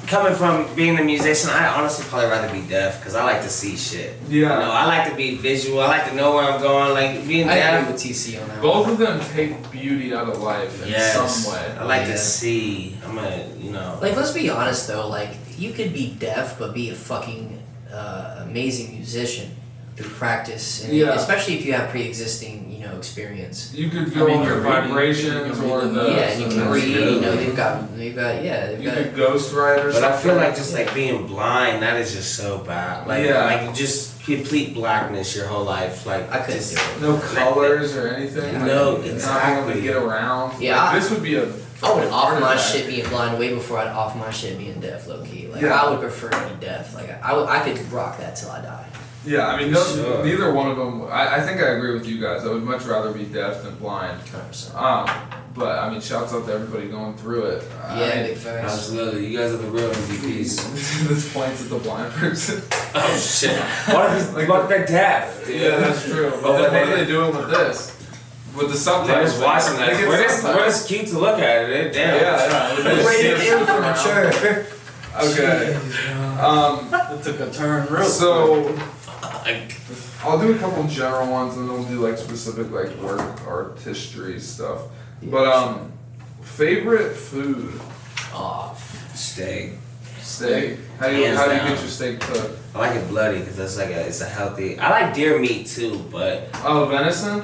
coming from being a musician, I honestly probably rather be deaf because I like to see shit. Yeah. You know, I like to be visual. I like to know where I'm going. Like being I deaf. agree with TC on that. Both of them take beauty out of life in some way. I like Yeah. to see. I'm a, you know. Like, let's be honest though. Like, you could be deaf but be a fucking amazing musician through practice, and Yeah. especially if you have pre-existing, you know, experience. You could go on your vibrations or the. Yeah, and you can read. You know, they've got. You could ghostwrite or But I something. feel like just like being blind, that is just so bad. Like, Yeah. like just complete blackness your whole life. Like I couldn't just, do it. No colors or anything. Yeah. No, Not being able exactly. to get around. Yeah, Like, this would be a. I would off my heart shit attack. being blind way before I'd off my shit being deaf, low key. Like, Yeah. I would prefer to be deaf. Like, I could rock that till I die. Yeah, I mean, no, Sure. neither one of them. I think I agree with you guys. I would much rather be deaf than blind. 100%. But I mean, shouts out to everybody going through it. Yeah, big facts. absolutely. You guys are the real MVPs. This points at the blind person. Oh shit. What if they're deaf? Yeah, that's true. But Oh, then but what they- are they doing with this? With the They're subtitles? just watching They that. get We're subtitles. just cute to look at it. Damn. Yeah. They Rated see M us for around. mature. Okay. It took a turn real So I'll do a couple general ones, and then we'll do like specific like work artistry stuff. But favorite food? Aw, Steak. Steak. How do you Hands get down. your steak cooked? I like it bloody because that's like it's a healthy. I like deer meat too, but Oh, venison.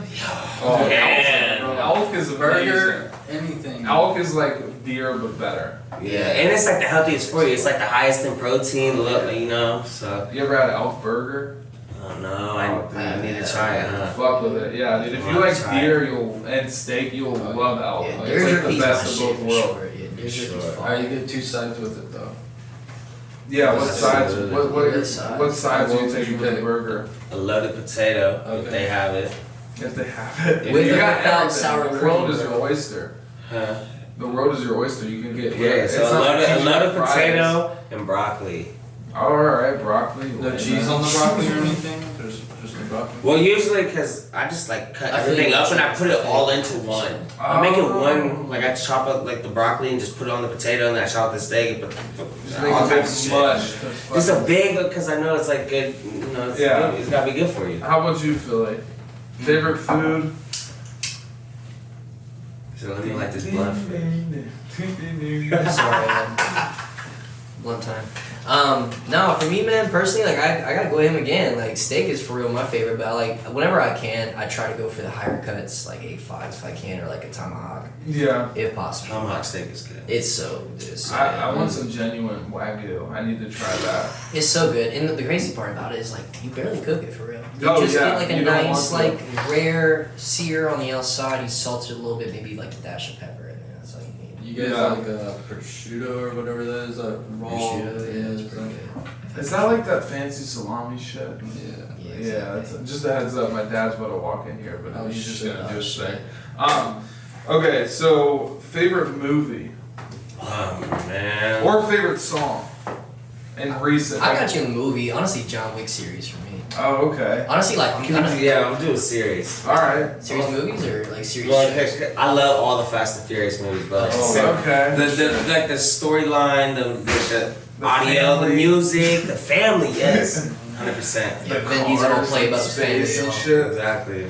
Oh, yeah. Elk is a burger, anything. Elk is like deer but better. yeah, and it's like the healthiest for you. It's like the highest in protein. Look, you know. So You ever had an elk burger? I don't know. I need to try it, huh? Fuck with it, yeah, dude. If you I'll like try deer, and steak, you'll love elk. yeah, Like, deer it's like jerky's the my best of shit both for worlds. sure. Yeah, deer Sure. jerky's Alright, you fire. get two sides with it though. Yeah, what That's sides? good. What What sides do you What take would you with the pick? burger? A loaded potato if Okay. they have it. If they have it. With you or got without everything. sour The cream, world is bro. your oyster. Huh? The world is your oyster. You can get Yeah. it's So not a cheese loaded fries. potato and broccoli. All right, broccoli. No cheese on the broccoli or anything? Just the broccoli? Well, usually because I just like cut I feel everything you. up and I put it all into one. I make it Oh. one, like I chop up like the broccoli and just put it on the potato and then I chop the steak and put Just make all a big types of shit. mush. Just a big, because I know it's like good, you know, it's, Yeah. it's gotta be good for you. How about you, Philly? Favorite food? So let me light this blunt. Sorry, man. One time. No, for me, man, personally, like I gotta go with him again. Like steak is for real my favorite, but I like whenever I can, I try to go for the higher cuts, like 8.5 if I can, or like a tomahawk, Yeah. if possible. Tomahawk steak is good. It's so good. It's so I good. want some genuine Wagyu. I need to try that. It's so good, and the crazy part about it is like you barely cook it for real. You Oh, just yeah, get like a you don't nice, want to. like rare sear on the outside. You salt it a little bit, maybe like a dash of pepper, and that's all you need. You guys Yeah. like prosciutto or whatever that is, raw. Prosciutto, yeah, it's is pretty that- good. Is that like that fancy salami shit? Yeah. Yeah, exactly. it's just a heads up. My dad's about to walk in here, but Oh, he's you just should. gonna do Oh, his shit. thing. Okay, so favorite movie Oh man. or favorite song in recent. I got you in the movie. Honestly, John Wick series for me. Oh, okay. Honestly, like I'm kind of Yeah, I'm doing series. All right. serious movies or like serious Well, shows. I love all the Fast and Furious movies, but like, Oh, okay. the like the storyline, the The audio, family. the music, the family, yes, 100%. Yeah, Vin Diesel will play about the space family, and y'all. shit. Exactly.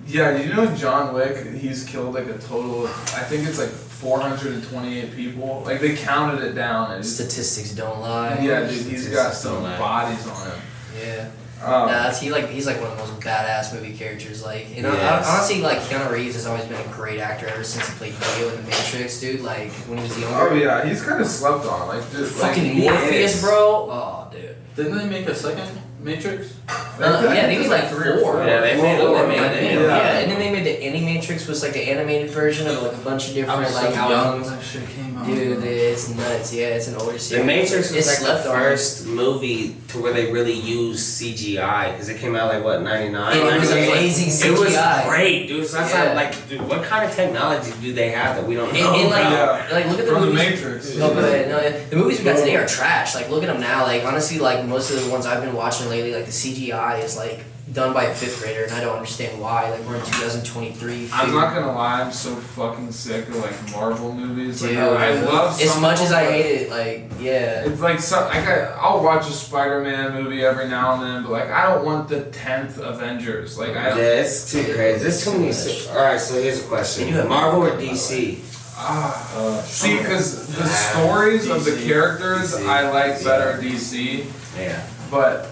Yeah, you know in John Wick, he's killed like a total of, I think it's like 428 people. Like they counted it down and Statistics don't lie. yeah, dude, he's got Statistics some don't lie. bodies on him. Yeah. Um, Nah, he's like one of the most badass movie characters. Like, you know, Yes. honestly, like Keanu Reeves has always been a great actor ever since he played Neo in The Matrix, dude. Like when he was younger. Oh yeah, he's kind of slept on. Like, dude, Fucking like, Morpheus, is. bro. Oh, dude. Didn't they make a second Matrix? Yeah, they made like 4. Yeah, they made and then they made the Animatrix, was like the animated version of like a bunch of different I was like so young when albums. that shit came out. Dude, it's nuts. Yeah, it's an older series. The Matrix was It's like the slept on. first movie to where they really used CGI because it came out like what 99. And it was 98? amazing CGI. It was great, dude. So that's Yeah. like, dude, what kind of technology do they have that we don't know? And like, Yeah. like look at the From the movies. Matrix. No, but no, the movies we got today are trash. Like, look at them now. Like, honestly, like most of the ones I've been watching lately, like the CGI is like done by a 5th grader, and I don't understand why. Like, we're in 2023. I'm not gonna lie, I'm so fucking sick of like Marvel movies. Dude, Like, I love as some much of as them, I but hate it. Like, yeah. It's like I'll watch a Spider-Man movie every now and then, but like I don't want the 10th Avengers. Like I Yeah, don't. it's too crazy. There's too many. Alright, so here's a They question: do have Marvel or Marvel, by the DC? See, because the stories of the DC. characters I like better DC, Yeah. but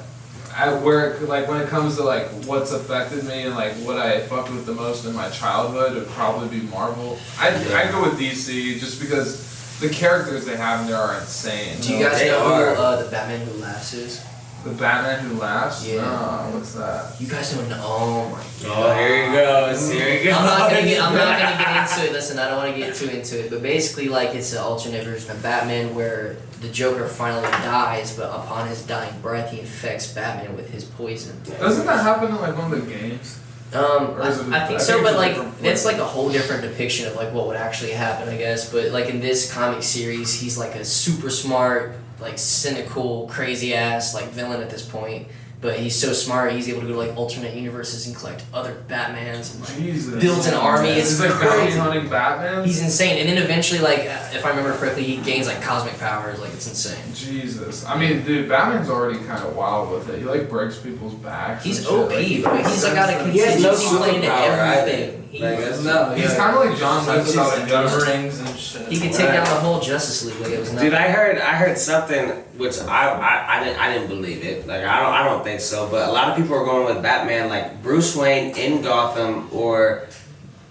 like when it comes to like what's affected me and like what I fucked with the most in my childhood, it would probably be Marvel. I go with DC just because the characters they have in there are insane. Do you guys They know are. who the Batman Who Laughs is? The Batman Who Laughs? Yeah. No, what's that? You guys don't know. Oh my Oh, here he goes. Here he goes. I'm not gonna get into it. Listen, I don't want to get too into it, but basically, like, it's an alternate version of Batman where the Joker finally dies, but upon his dying breath, he infects Batman with his poison. Doesn't that happen in like one of the games? Or is it- I think I so, think but it's a like, different it's flavor. like a whole different depiction of like what would actually happen, I guess. But like in this comic series, he's like a super smart, like cynical, crazy ass like villain at this point. But he's so smart, he's able to go to like alternate universes and collect other Batmans and like Jesus. builds an army. It's He's like bounty crazy. hunting Batman? He's insane, and then eventually, like, if I remember correctly, he gains like cosmic powers. Like, it's insane. Jesus. I mean, dude, Batman's already kind of wild with it. He like breaks people's backs. He's and shit. OP, Like, bro. He's like got a He has no contingency plan to superpower, I everything. think. He, Like, that's- No, He's kind of like John Wick without a gun. rings and shit. he could take down the whole Justice League. Like, it was nothing. Dude, I heard something which I didn't believe it. Like I don't think so. But a lot of people are going with Batman, like Bruce Wayne in Gotham or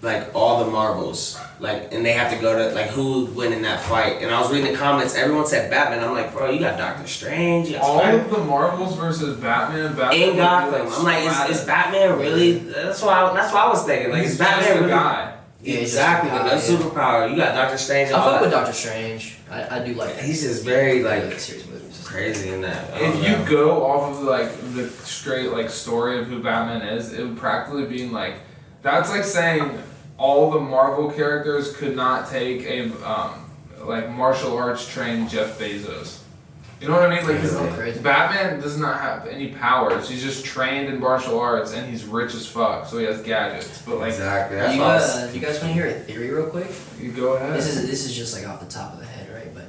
like all the Marvels. Like and they have to go to like who would win in that fight. And I was reading the comments. Everyone said Batman. I'm like, bro, you got Doctor Strange. You got All Spider- of the Marvels versus Batman. Batman in would be, Gotham. I'm like, is splattered. Batman really? That's why I was thinking. Like, He's is just Batman a really? guy. Yeah, he's Exactly, just a with guy, no superpower. You got Doctor Strange. And I all fuck with that. Doctor Strange. I do like. He's just very I like like series movies. crazy in that. I don't If you know. go off of like the straight like story of who Batman is, it would practically be like that's like saying all the Marvel characters could not take a like martial arts trained Jeff Bezos. You know what I mean? Like 'cause Yeah, crazy. Batman does not have any powers. He's just trained in martial arts and he's rich as fuck, so he has gadgets. But like, Exactly. That's You, what I was- you guys want to hear a theory real quick? you go ahead. This is just like off the top of the head, right? But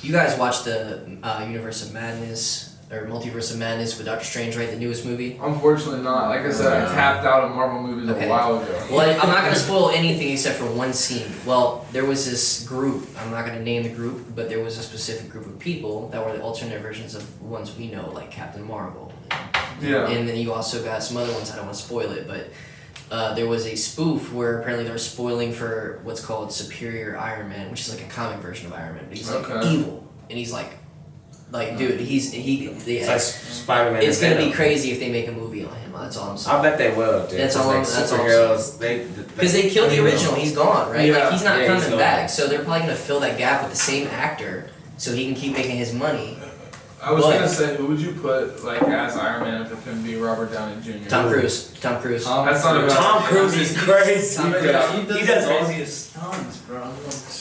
you guys watched the Universe of Madness or Multiverse of Madness with Doctor Strange, right? The newest movie. Unfortunately not. Like I said, I tapped out of Marvel movies Okay. a while ago. Well, I'm not gonna spoil anything except for one scene. Well, there was this group. I'm not gonna name the group, but there was a specific group of people that were the alternate versions of ones we know, like Captain Marvel. Yeah. And then you also got some other ones. I don't want to spoil it, but there was a spoof where apparently they were spoiling for what's called Superior Iron Man, which is like a comic version of Iron Man. But he's like Okay. evil, and he's like dude, It's like Spider-Man. it's and gonna be Venom. crazy if they make a movie on him. That's all I'm saying. I bet they will, dude. That's 'Cause, all like, I'm- that's all I'm superheroes. Because they killed the original, he's gone, right? Yeah. Like he's not Yeah, he's coming gone. back, so they're probably gonna fill that gap with the same actor, so he can keep making his money. I was But- gonna say, who would you put like as Iron Man if it couldn't be Robert Downey Jr.? Tom Cruise. Tom Cruise. That's not about Tom Cruise is crazy. Tom Cruise, Yeah. he does all these stunts, bro.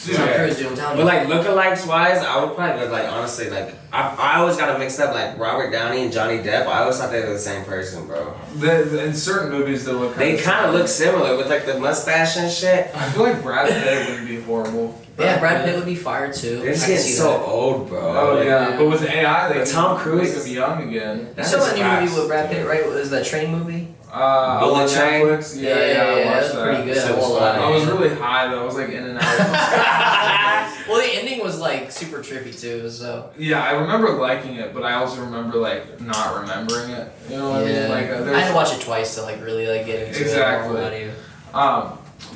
Dude, Tom Yeah. Cruise, dude, I'm telling But you. like lookalikes wise, I would probably go like honestly like I always got to mix up like Robert Downey and Johnny Depp. I always thought they were the same person, bro. in certain movies they look. They kind of look similar with like the mustache and shit. I feel like Brad Pitt wouldn't be horrible. Yeah, Brad Pitt would be fired too. They're just I can getting see so that. old, bro. Oh Like, yeah, but with AI, they But can Tom Cruise make is- him young again. You that saw is that new facts, movie with Brad dude. Pitt, right? Was that train movie? On Train? Netflix. Yeah, I that watched was that. pretty good. Shit I was won't funny. lie. I was really high though. I was like in and out. Well, the ending was like super trippy too. So Yeah, I remember liking it, but I also remember like not remembering it. You know what I mean? Like I had there's to watch it twice to like really like get into Exactly. it. I won't lie to you.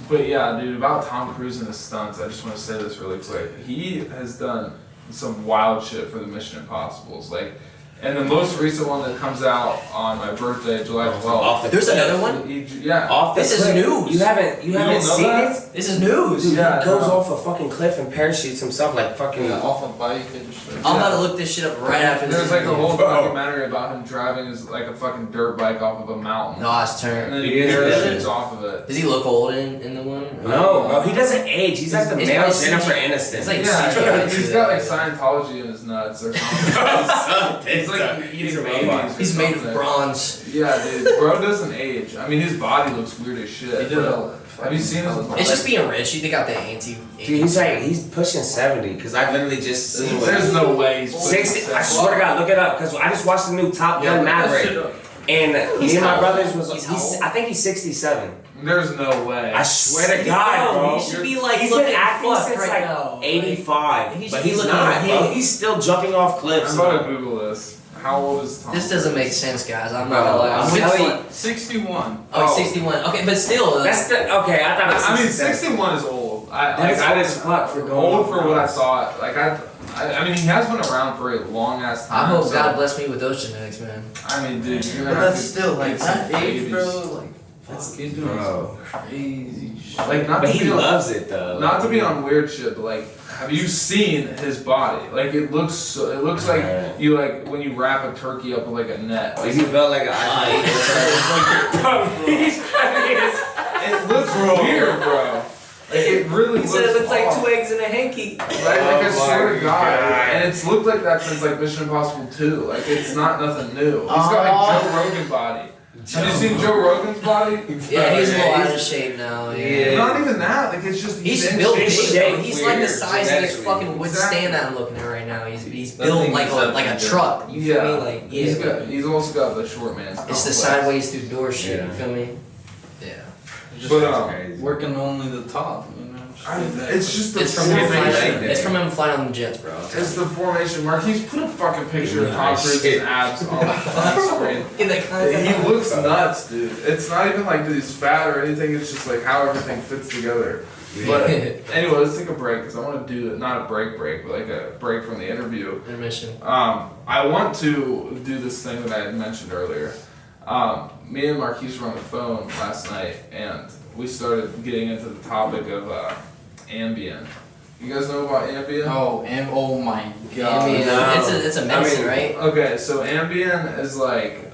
But yeah, dude, about Tom Cruise and his stunts, I just want to say this really quick. He has done some wild shit for the Mission Impossibles. Like, And the most recent one that comes out on my birthday, July 12th. There's another one? Yeah. This is news. You haven't seen it? This is news. Dude, Yeah, he goes no. off a fucking cliff and parachutes himself like fucking. Off a bike and shit. I'm about to look this shit up right after this. There's like a whole documentary about him driving his like a fucking dirt bike off of a mountain. No, it's And turn. then he parachutes off of it. Does he look old in the one? No, bro, he doesn't age. He's like the It's male like Jennifer CGI. Aniston. It's like Yeah, CGI he's too, got like yeah. Scientology in his nuts or something. He's like He's a eating robot. babies. or He's made of something. bronze. Yeah, dude, bro doesn't age. I mean, his body looks weird as shit. He did but have you seen his? It's just being rich. You think out the anti. Dude, he's pushing 70 because I literally just seen what. There's no way he's 60. I swear to God, look it up because I just watched the new Top Gun Maverick, and me and my brothers was. I think he's 67. There's no way. I swear to God, bro. He should be like He's looking been acting fucked since right like now. 85, He should but be he's looking not, like bro. him. He's still jumping off cliffs. I'm about to Google this. How old is Tom? This doesn't make sense, guys. I'm Bro, not gonna lie. I'm Which telling one? you. 61. Oh, he's 61. Okay, but still. That's the okay. I thought it was I mean, 67. 61 is old. That's old as fuck for going old off for what I cliffs. thought. Like I mean, he has been around for a long ass I time. hope so- God bless me with those genetics, man. I mean, dude, you're But gonna have that's to still like get some that age, babies. bro. Like, fuck, he's doing Bro. some crazy shit. Like not But to he be on, loves it though. not to be on weird shit, but like, have you seen his body? Like it looks so. It looks like Right. you like when you wrap a turkey up with like a net. Like he built like an It looks weird, bro. Like it really He looks. said it looks like off. 2 eggs in a hanky. Like I Oh swear my to God. God. And it's looked like that since like Mission Impossible 2. Like it's not nothing new. He's got like Joe Rogan body. Have you seen Joe Rogan's body? Yeah, he's a little out of shape now. Yeah. Not even that. Like it's just He's in built shape. big, shape. bro. He's like the Weird. size of this Genetically. fucking wood Exactly. stand that I'm looking at right now. He's That built thing like is a definitely truck. You feel Yeah. me? Like yeah. He's also got the short man's It's the complex. sideways through door shit. You Yeah. feel me? Yeah. Just But working only the top, you know. it's just the It's from him formation. flying. It's from him flying on the jets, bro. It's the formation, Mark. He's put a fucking picture of Tom Yeah, Cruise's shit. abs on the screen. In the He looks nuts, dude. It's not even like that he's fat or anything. It's just like how everything fits together. But anyway, let's take a break because I want to do not a break, but like a break from the interview. Intermission. I want to do this thing that I had mentioned earlier. Me and Marquise were on the phone last night, and we started getting into the topic of Ambien. You guys know about Ambien? Oh, and oh my god. I mean, no. it's a medicine, right? Okay, so Ambien is like,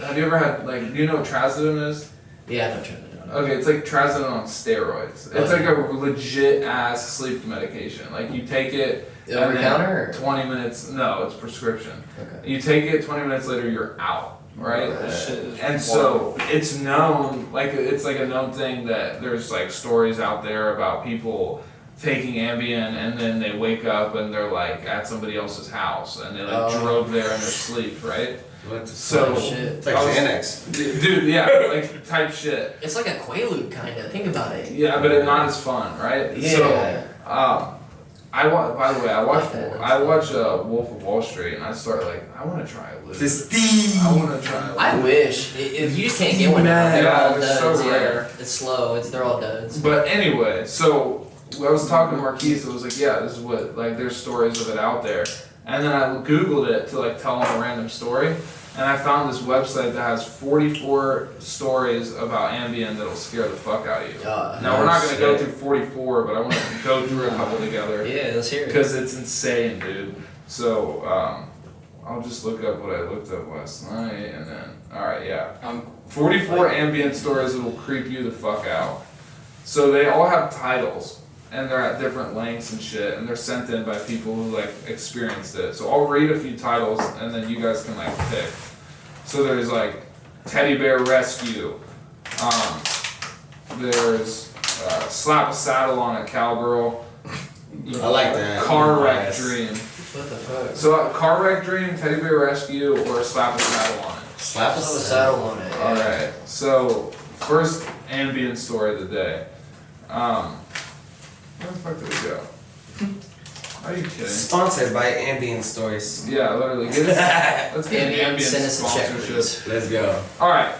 have you ever had, like, do you know what trazodone is? Yeah, I know trying to do it. Okay, it's like trazodone on steroids. It's like a legit ass sleep medication. Like you take it, Over and then counter? 20 minutes, no, it's prescription. Okay. You take it, 20 minutes later you're out, right? That shit is And so it's known, like it's like a known thing that there's like stories out there about people taking Ambien and then they wake up and they're like at somebody else's house and they like Oh. drove there in their sleep, right? What the So, Oh, shit. It's like I was- Xanax. dude, yeah, like type shit. It's like a Quaalude kind of. Think about it. Yeah, but it's not as fun, right? Yeah. So, by the way, I watch Okay. Wolf of Wall Street and I start like, I want to try it. The Steve. I want to try it. I wish. If you just can't get one now. They're Yeah, all it's so duds. rare. Yeah. It's slow. They're all duds. But anyway, so I was talking to Marquise. I was like, yeah, this is what like there's stories of it out there. And then I Googled it to like tell him a random story, and I found this website that has 44 stories about Ambien that'll scare the fuck out of you. Now we're not gonna go through 44, but I want to go through a couple together Yeah, let's hear it. because it's insane, dude. So I'll just look up what I looked up last night, and then all right, yeah. 44 Ambien stories that will creep you the fuck out. So they all have titles, and they're at different lengths and shit, and they're sent in by people who like experienced it. So I'll read a few titles, and then you guys can like pick. So there's like Teddy Bear Rescue. There's Slap a Saddle on a Cowgirl. I like that. Car Wreck Yes. Dream. What the fuck? So Car Wreck Dream, Teddy Bear Rescue, or Slap a Saddle on it. Slap a Throw a saddle. saddle on it. Yeah. Alright, so first Ambien story of the day. Where the fuck did we go? Are you kidding? Sponsored by Ambien Stories. Yeah, literally. Let's get an Ambien, Ambien send us a check, sponsorship. please. Let's go. Alright,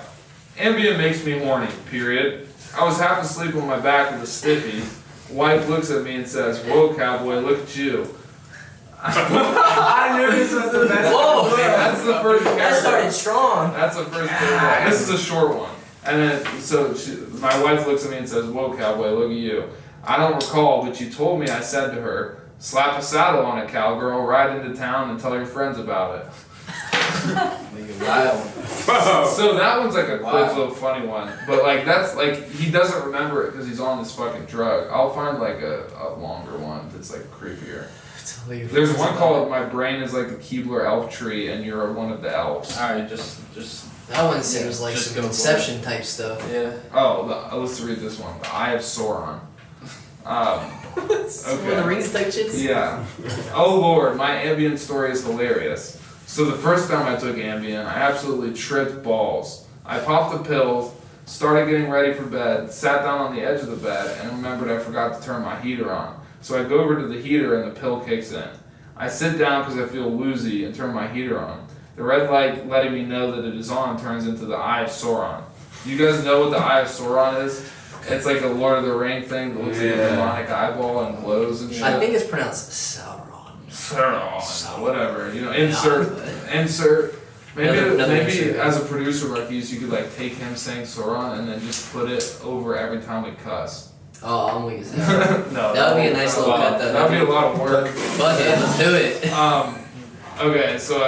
Ambien makes me horny, period. I was half asleep on my back with a stiffy. Wife looks at me and says, "Whoa, cowboy, look at you." I knew this was the best. Whoa, That's the first that paragraph. started strong. That's the first paragraph. This is a short one. And then, my wife looks at me and says, "Whoa, cowboy, look at you. I don't recall, but you told me I said to her, slap a saddle on it, cowgirl, ride into town and tell your friends about it." Wild. So that one's like a quick Wow. little funny one. But like, that's like, he doesn't remember it because he's on this fucking drug. I'll find like a longer one that's like creepier. There's one called "My Brain is like the Keebler Elf Tree and you're one of the elves." Alright, just. That one seems like Just some go for Inception type stuff. Yeah. Oh, let's read this one. "The Eye of Sauron." One of the Rings type shits? Yeah. "Oh Lord, my Ambien story is hilarious. So the first time I took Ambien, I absolutely tripped balls. I popped the pills, started getting ready for bed, sat down on the edge of the bed, and remembered I forgot to turn my heater on. So I go over to the heater and the pill kicks in. I sit down because I feel woozy and turn my heater on. The red light letting me know that it is on turns into the Eye of Sauron. You guys know what the Eye of Sauron is? It's like a Lord of the Ring thing that looks like a demonic eyeball and glows and shit. I think it's pronounced Sauron. Sauron, whatever. You know, insert. Maybe Another insert. as a producer, Marquise, you could like take him saying Sauron and then just put it over every time we cuss. Oh, I'm weak as hell. No, That would be a nice little cut, though. That'd be a lot of work. Fuck it, let's do it. Okay, so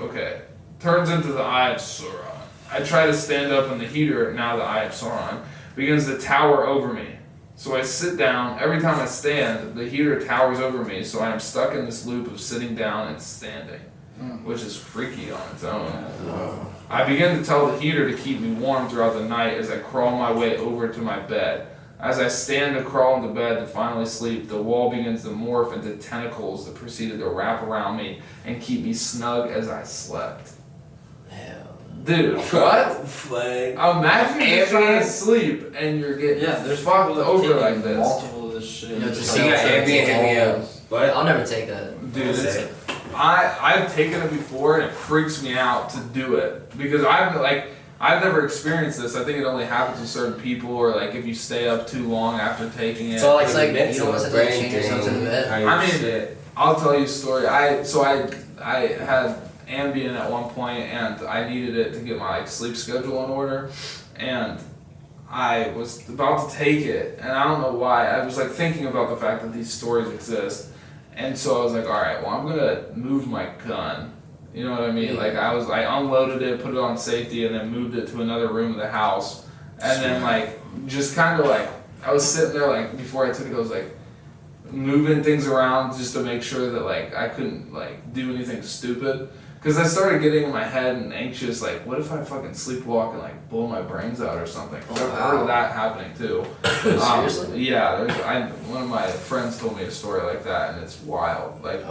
okay. Turns into the Eye of Sauron. I try to stand up and the heater, now the Eye of Sauron, begins to tower over me. So I sit down. Every time I stand, the heater towers over me, so I am stuck in this loop of sitting down and standing, which is freaky on its own. I begin to tell the heater to keep me warm throughout the night as I crawl my way over to my bed. As I stand to crawl into bed to finally sleep, the wall begins to morph into tentacles that proceeded to wrap around me and keep me snug as I slept. Hell. Dude, what? Flag. Imagine you're trying to sleep and you're getting There's fucked people over taking like this. multiple of this shit. You know, just So you got Ambien, hit me up. What? I'll never take that. Dude, I've taken it before and it freaks me out to do it because I've never experienced this. I think it only happens to certain people, or like if you stay up too long after taking it. It's all It's like, mental, you don't want to brain change yourself to the thing. bed. I mean, I'll tell you a story. I had Ambien at one point and I needed it to get my like sleep schedule in order, and I was about to take it and I don't know why. I was like thinking about the fact that these stories exist, and so I was like, all right, well I'm gonna move my gun. You know what I mean? Yeah. Like I unloaded it, put it on safety, and then moved it to another room of the house, and then like just kind of like I was sitting there like before I took it, I was like moving things around just to make sure that like I couldn't like do anything stupid. Because I started getting in my head and anxious, like, what if I fucking sleepwalk and like blow my brains out or something? 'Cause I've heard of that happening too. Seriously? Yeah, one of my friends told me a story like that, and it's wild. Like,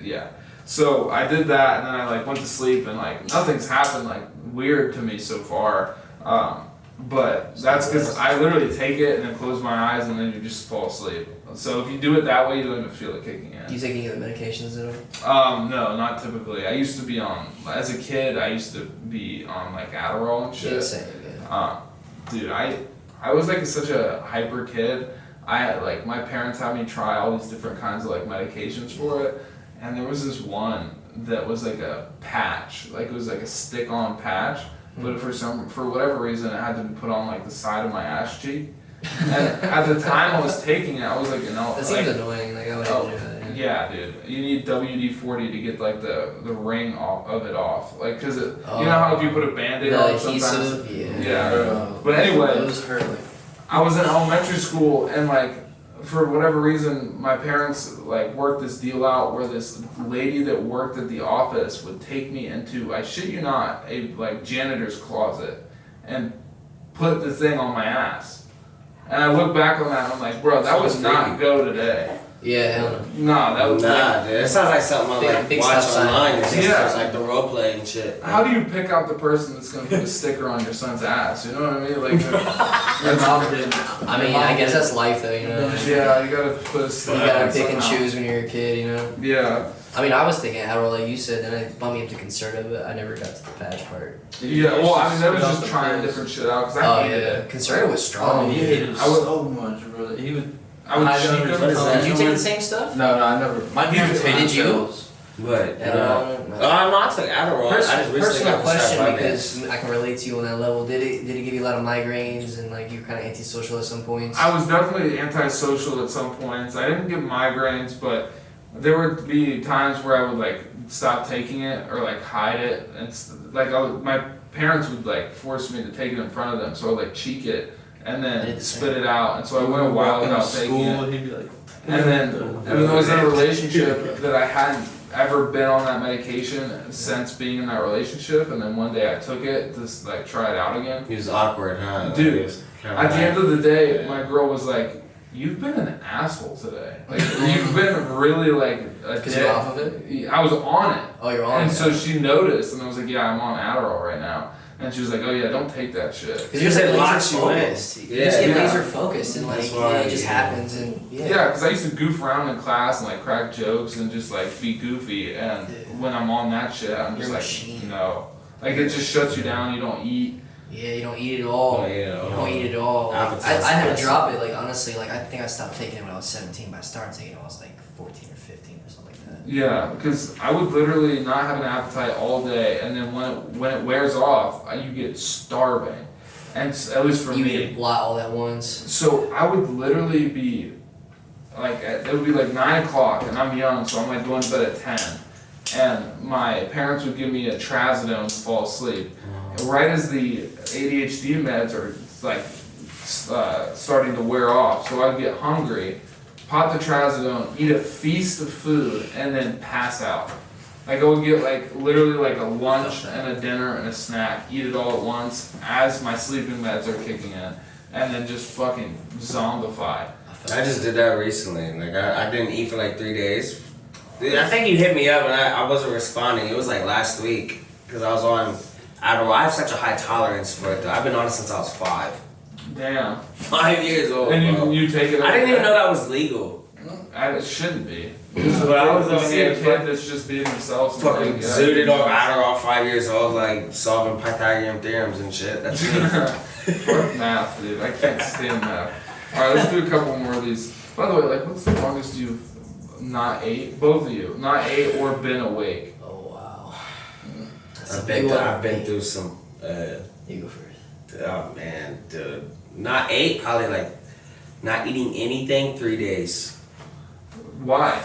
yeah. So I did that, and then I like went to sleep, and like nothing's happened like weird to me so far. But that's because I literally take it and then close my eyes, and then you just fall asleep. So if you do it that way, you don't even feel it kicking in. Do you take any of the medications at all? No, not typically. I used to be on, as a kid, I used to be on like Adderall and shit. Yeah, same, yeah. Dude, I was like such a hyper kid. Like my parents had me try all these different kinds of like medications for it, and there was this one that was like a patch, like it was like a stick-on patch, but for whatever reason it had to be put on like the side of my ass cheek. And at the time I was taking it, I was like, That seems annoying. Like I would never do that. yeah, dude. You need WD-40 to get like the ring of it off, like because you know how if you put a Band-Aid on sometimes. Adhesive, Yeah. But anyway, Those hurt like. I was in elementary school and like for whatever reason my parents like worked this deal out where this lady that worked at the office would take me into, I shit you not, a like janitor's closet and put the thing on my ass. And I look back on that and I'm like, bro, that would not go today. Yeah, hell no. No, that was Nah, dude. It sounds like something I like Big watch stop sign. online or something. Yeah. It's like the role play and shit. How do you pick out the person that's gonna put a sticker on your son's ass? You know what I mean? Like, Your mom did. I mean, I guess that's life though, you know. yeah, you gotta put a You sticker. gotta on pick and somehow. choose when you're a kid, you know. Yeah. I mean, I was thinking Adderall, like you said, and it bumped me up to Concerta, but I never got to the patch part. Yeah. Well, I mean, that was Spit out just the trying pills. different shit out because Oh I hated yeah, it. Concerta was strong. He hated it I would- so much, bro. I would High cheat dose. them. What is that? Did you take the same stuff? No, I never. My parents hated Did you? pills. But Adderall? no, I took Adderall. I just recently Personal got question, prescribed because I can relate to you on that level. Did it give you a lot of migraines and like you were kind of antisocial at some points? I was definitely antisocial at some points. I didn't get migraines, but there would be times where I would like stop taking it or like hide it, and like my parents would like force me to take it in front of them, so I would like cheek it and then spit it out, and so I went a while without taking it. He'd be like, And then I was in a relationship that I hadn't ever been on that medication since being in that relationship, and then one day I took it to like try it out again. He was awkward, huh? Dude, Kinda at the like- end of the day, my girl was like, "You've been an asshole today. Like you've been really like a Because dick." you're off of it? I was on it, Oh, you're on and it. so she noticed, and I was like, "Yeah, I'm on Adderall right now." And she was like, "Oh yeah, don't take that shit." Because you're just like Locks laser you in. focused. You Yeah. just get Yeah. laser focused and like That's why, it just yeah. happens and Yeah, because I used to goof around in class and like crack jokes and just like be goofy. And when I'm on that shit, I'm just You're a like, machine. no. Like it just shuts you down. You don't eat. Yeah, you don't eat it all. Don't eat it all. You don't eat it all. Like, Appetite's I had to nice. drop it. Like honestly, like I think I stopped taking it when I was 17, but I started taking it when I was like 14 or 15 or something like that. Yeah, because I would literally not have an appetite all day, and then when it wears off, you get starving. And at least for You me. eat a lot all at once. So I would literally be like, it would be like 9 o'clock, and I'm young, so I'm like going to bed at 10. And my parents would give me a trazodone to fall asleep. And right as the ADHD meds are like starting to wear off, so I'd get hungry, pop the trazodone, eat a feast of food, and then pass out. Like I would get like literally like a lunch and a dinner and a snack, eat it all at once as my sleeping meds are kicking in, and then just fucking zombify. I just did that recently. Like I didn't eat for like 3 days. Dude, I think you hit me up and I wasn't responding. It was like last week because I was on Adderall. I have such a high tolerance for it though. I've been on it since I was 5. Damn. 5 years old. And bro. you take it. I didn't even know that was legal. It shouldn't be. But I was You on see a here kid that's just being themselves. and fucking like, zooted off Adderall 5 years old, like solving Pythagorean theorems and shit. That's me. Fuck math, dude. I can't stand math. Alright, let's do a couple more of these. By the way, like, what's the longest you've not ate? Both of you. Not ate or been awake. Oh wow. That's a I've big been, one. I've been through some, You go first. oh man, dude. Not 8, probably like not eating anything 3 days. Why?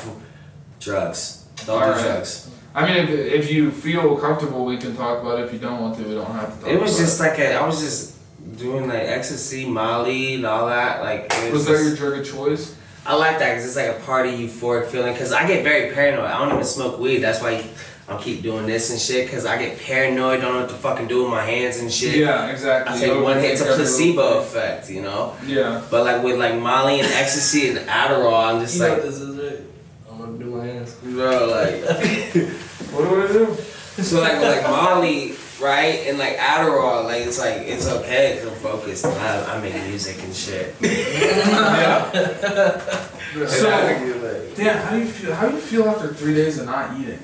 Drugs. Don't Alright. do drugs. I mean, if you feel comfortable, we can talk about it. If you don't want to, we don't have to talk It was about just like I was just doing like ecstasy, Molly, and all that. Like, it Was was that just- your drug of choice? I like that because it's like a party euphoric feeling. Because I get very paranoid. I don't even smoke weed. That's why I'll keep doing this and shit. Because I get paranoid. Don't know what to fucking do with my hands and shit. Yeah, exactly. I take one hit. It's a Every little placebo thing. effect, you know. Yeah. But like with like Molly and ecstasy and Adderall, I'm just like, this is right. I'm gonna do my hands. bro, like. What do I do? So like Molly, right, and like Adderall, like it's okay because I'm focused. I make music and shit. So, Dan, how do you feel? How do you feel after 3 days of not eating?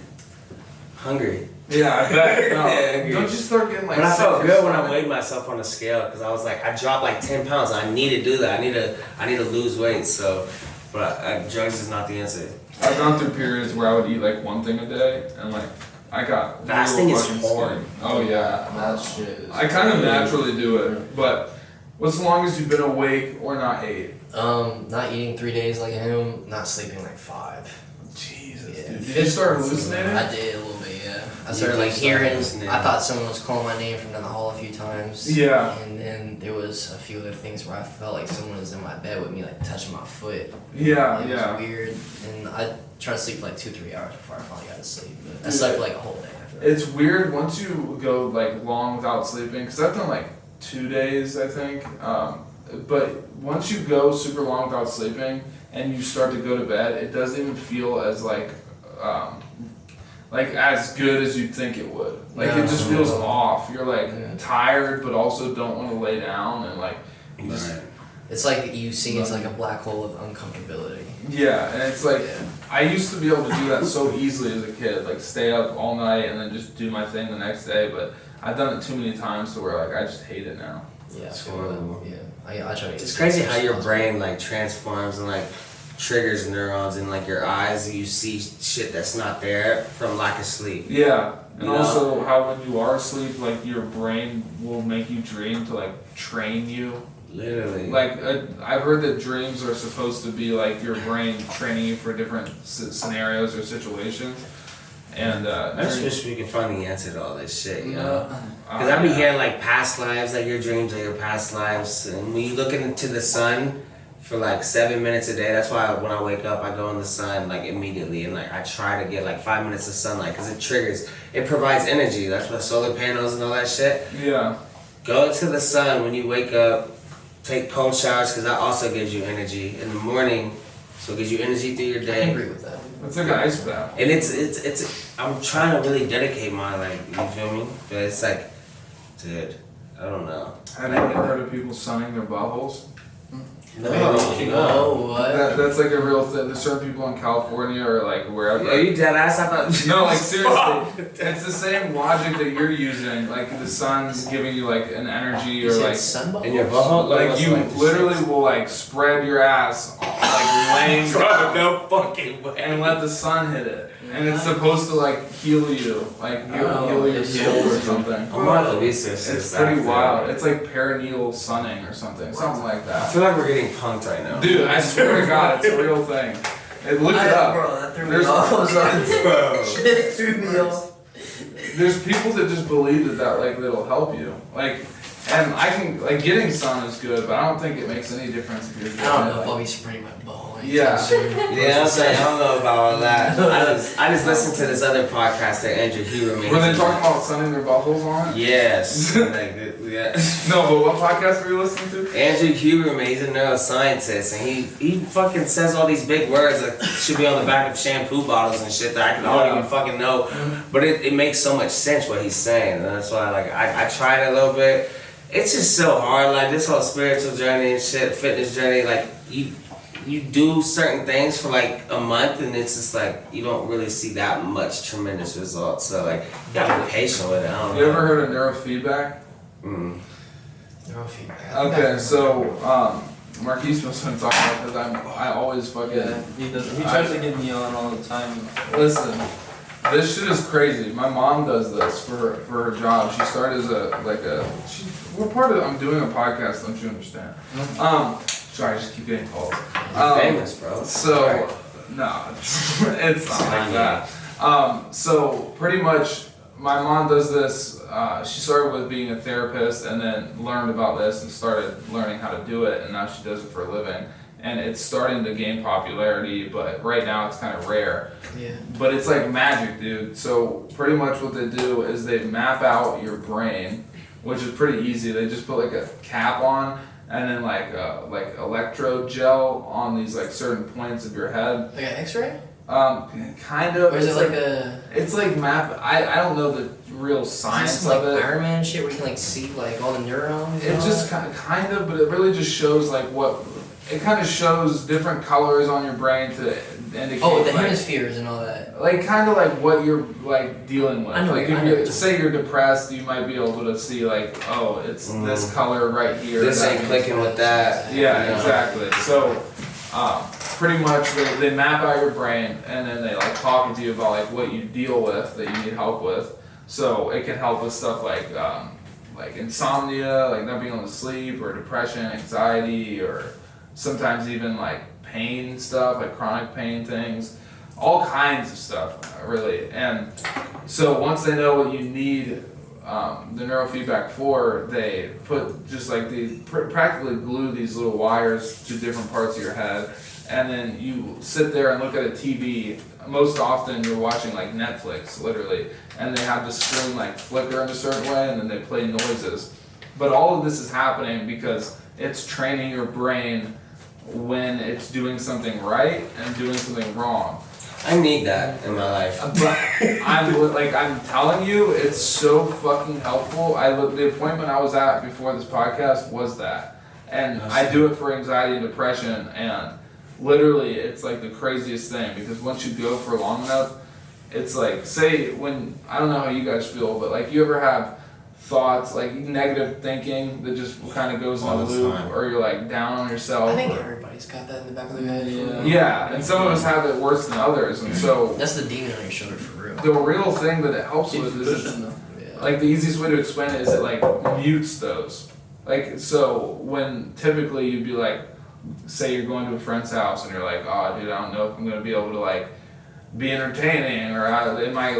Hungry. Yeah, I bet. No. Yeah, I agree. Don't you start getting like? But I sick felt or good when I something? weighed myself on the scale because I was like, I dropped like 10 pounds. I need to do that. I need to lose weight. So, but drugs is not the answer. I've gone through periods where I would eat like one thing a day, and like I got Fasting real is fucking hard. skinny. Oh yeah. That shit is I kind of naturally do it, but what's the longest you've been awake or not ate? Not eating 3 days like him, not sleeping like 5. Jesus, Yeah. dude. Did you start hallucinating? I did a little bit, yeah. I You started did like start hearing, hallucinating. I thought someone was calling my name from down the hall a few times. Yeah. And then there was a few other things where I felt like someone was in my bed with me, like touching my foot. Yeah, It yeah. was weird. And I tried to sleep for like 2-3 hours before I finally got to sleep. But I slept for like a whole day after that. It's weird once you go like long without sleeping, because I've done like 2 days, I think. But once you go super long without sleeping and you start to go to bed, it doesn't even feel as like as good as you'd think it would. Like it just feels off. You're like Yeah. tired, but also don't want to lay down, and like you just Right. It's like you see it's like a black hole of uncomfortability. yeah, and it's like Yeah. I used to be able to do that so easily as a kid, like stay up all night and then just do my thing the next day. But I've done it too many times to where like I just hate it now. Yeah, I It's feel horrible. that. Yeah. I try to. It's crazy how your brain like transforms and like triggers neurons in like your eyes, and you see shit that's not there from lack of sleep. Yeah, and You know? also how when you are asleep, like your brain will make you dream to like train you. Literally. Like I've heard that dreams are supposed to be like your brain training you for different scenarios or situations. And I just wish we could find the answer to all this shit, you know? uh, Because I be hearing like past lives, like your dreams are your past lives. And when you look into the sun for like 7 minutes a day, that's why when I wake up, I go in the sun like immediately. And like I try to get like 5 minutes of sunlight because it provides energy. That's why solar panels and all that shit. Yeah. Go to the sun when you wake up, take cold showers because that also gives you energy in the morning. So it gives you energy through your I day. agree with that. It's like an ice bath. And it's I'm trying to really dedicate my like, you feel me? But it's like, dude, I don't know. Have you ever heard of people sunning their buttholes? No, what? That's like a real thing. There's certain people in California or like wherever. Are you dead ass? I thought. No, like seriously, it's the same logic that you're using. Like the sun's giving you like an energy You or said like sunball? In your butthole? like you literally will like spread your ass like laying down no fucking way. and let the sun hit it, and it's supposed to like heal you, like heal your it soul or heals. something. I'm gonna have to research this. It's pretty after. wild. It's like perineal sunning or something like I that. feel like we're getting punked right now. Dude, I swear to God, it's a real thing. Look it up. Bro, that threw me There's- off. I'm sorry. Bro. It threw me off. There's people that just believe that like that'll help you. Like, and I can like getting sun is good, but I don't think it makes any difference if you're. I don't know if I'll be spraying my ball. Yeah. Yeah, I'm saying I don't know about all that. I just listened to this other podcast that Andrew Huberman. Were they talking about sunning their buttholes on it? Yes. Like, yeah. No, but what podcast were you listening to? Andrew Huberman, he's a neuroscientist, and he fucking says all these big words that should be on the back of shampoo bottles and shit that I don't even fucking know. But it makes so much sense what he's saying, and that's why like I tried it a little bit. It's just so hard, like this whole spiritual journey and shit, fitness journey, like you do certain things for like a month and it's just like you don't really see that much tremendous results. So like you gotta be patient with it. I don't You know. ever heard of neurofeedback? Neurofeedback. Okay, so Marquise was going to talk about because I always fucking He does. He tries to get me on all the time. listen. This shit is crazy. My mom does this for her job. She started as we're part of. I'm doing a podcast. Don't you understand? Sorry, I just keep getting calls. You're famous, bro. So no, it's not like that. So pretty much, my mom does this. She started with being a therapist and then learned about this and started learning how to do it, and now she does it for a living. And it's starting to gain popularity, but right now it's kind of rare. Yeah. But it's like magic, dude. So pretty much what they do is they map out your brain, which is pretty easy. They just put like a cap on and then like electrode gel on these like certain points of your head. Like an X-ray? Kind of. Or is It's it like a It's like map. I don't know the real science like of it. Iron Man shit where you can like see like all the neurons? It and all just that? kind of, but it really just shows like what. It kind of shows different colors on your brain to indicate. Oh, the like, hemispheres and all that. like kind of like what you're like dealing with. I know, Like I if know. you say you're depressed, you might be able to see like, oh, it's this color right here. This That ain't means- clicking with that. Yeah, you know? exactly. So, pretty much they map out your brain and then they like talk to you about like what you deal with that you need help with. So it can help with stuff like insomnia, like not being able to sleep, or depression, anxiety, or sometimes even like pain stuff, like chronic pain things, all kinds of stuff, really. And so once they know what you need the neurofeedback for, they put just like practically glue these little wires to different parts of your head, and then you sit there and look at a TV. Most often you're watching like Netflix, literally, and they have the screen like flicker in a certain way, and then they play noises. But all of this is happening because it's training your brain when it's doing something right and doing something wrong. I need that in my life. But I'm telling you, it's so fucking helpful. The appointment I was at before this podcast was that, and I do it for anxiety and depression, and literally it's like the craziest thing because once you go for long enough, it's like, say when, I don't know how you guys feel, but like you ever have thoughts, like negative thinking that just kind of goes in a loop, or you're like down on yourself. I think everybody's got that in the back of their head. Yeah, and some of us have it worse than others, and so that's the demon on your shoulder for real. the real thing that it helps with is like the easiest way to explain it is it like mutes those. Like so when typically you'd be like, say you're going to a friend's house and you're like, oh dude, I don't know if I'm gonna be able to like be entertaining, or am I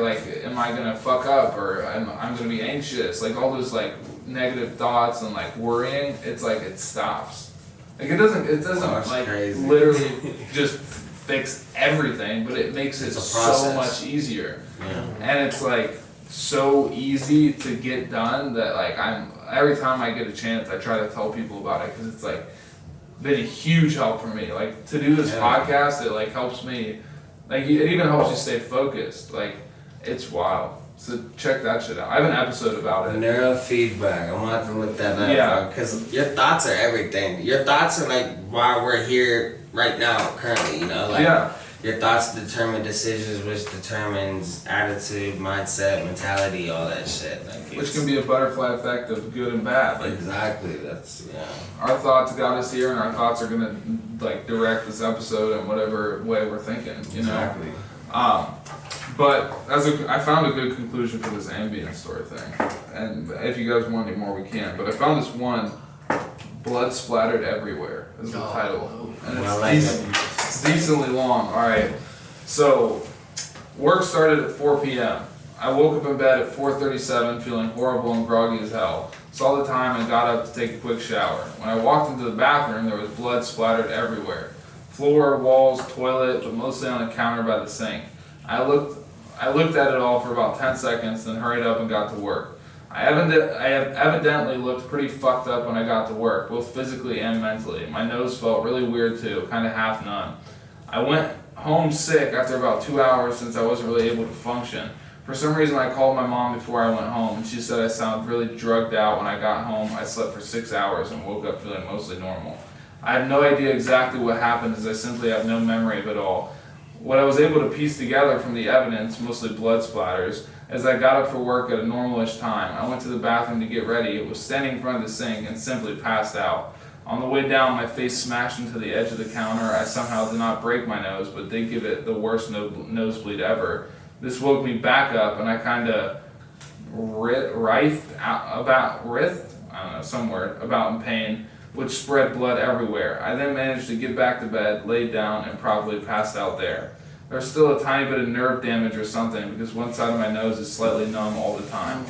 gonna fuck up, or I'm gonna be anxious, like all those like negative thoughts and like worrying. It's like it stops. Like it doesn't like crazy. Literally just fix everything, but it makes it so much easier. Yeah. And it's like so easy to get done that like every time I get a chance I try to tell people about it, because it's like been a huge help for me. Like to do this podcast, it like helps me. Like, it even helps you stay focused. Like, it's wild. So check that shit out. I have an episode about it. Neurofeedback. I'm gonna have to look that up. Yeah. Because your thoughts are everything. Your thoughts are like why we're here right now, currently, you know? Like, your thoughts determine decisions, which determines attitude, mindset, mentality, all that shit. Like, which can be a butterfly effect of good and bad. Like, exactly. That's, our thoughts got us here, and our thoughts are gonna, like, direct this episode in whatever way we're thinking, you know? Exactly. But I found a good conclusion for this Ambien story thing. And if you guys want any more, we can. But I found this one, Blood Splattered Everywhere is the title. And it's decently long. Alright. So, work started at 4 p.m. I woke up in bed at 4:37 feeling horrible and groggy as hell. Saw the time and got up to take a quick shower. When I walked into the bathroom, there was blood splattered everywhere. Floor, walls, toilet, but mostly on the counter by the sink. I looked at it all for about 10 seconds, then hurried up and got to work. I evidently looked pretty fucked up when I got to work, both physically and mentally. My nose felt really weird too, kind of half numb. I went home sick after about 2 hours since I wasn't really able to function. For some reason I called my mom before I went home, and she said I sounded really drugged out when I got home. I slept for 6 hours and woke up feeling mostly normal. I have no idea exactly what happened, as I simply have no memory of it all. What I was able to piece together from the evidence, mostly blood splatters, as I got up for work at a normal-ish time. I went to the bathroom to get ready, was standing in front of the sink, and simply passed out. On the way down, my face smashed into the edge of the counter. I somehow did not break my nose, but did give it the worst nosebleed ever. This woke me back up, and I kind of writhed about in pain, which spread blood everywhere. I then managed to get back to bed, laid down, and probably passed out there. There's still a tiny bit of nerve damage or something, because one side of my nose is slightly numb all the time.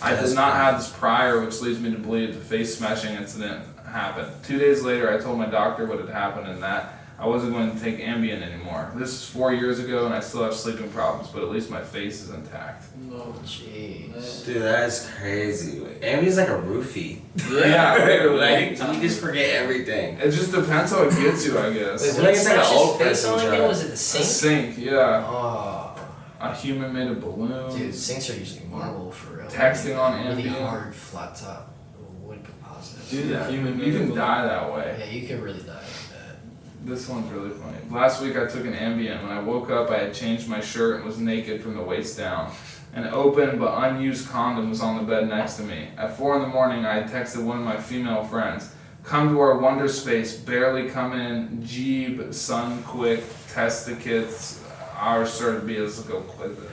I did not have this prior, which leads me to believe the face smashing incident happened. 2 days later, I told my doctor what had happened and that I wasn't going to take Ambien anymore. This is 4 years ago, and I still have sleeping problems, but at least my face is intact. Oh, jeez. Dude, that's crazy. Ambien's like a roofie. Yeah, literally. Like, you just forget everything. It just depends how it gets you, I guess. Wait, I think it's like an old face on person again? job. Was it the A sink? sink, yeah. Oh. A human made of balloons. Dude, sinks are usually marble for real. Texting on really Ambien. hard flat top wood composite. Dude, Yeah, human you can made die that way. Yeah, you can really die like that. This one's really funny. Last week I took an Ambien. When I woke up, I had changed my shirt and was naked from the waist down. An open but unused condom was on the bed next to me. At 4 in the morning, I had texted one of my female friends. Come to our wonder space, barely come in, Jeeb, sun quick, test the kits, our sure to be, let's go click it.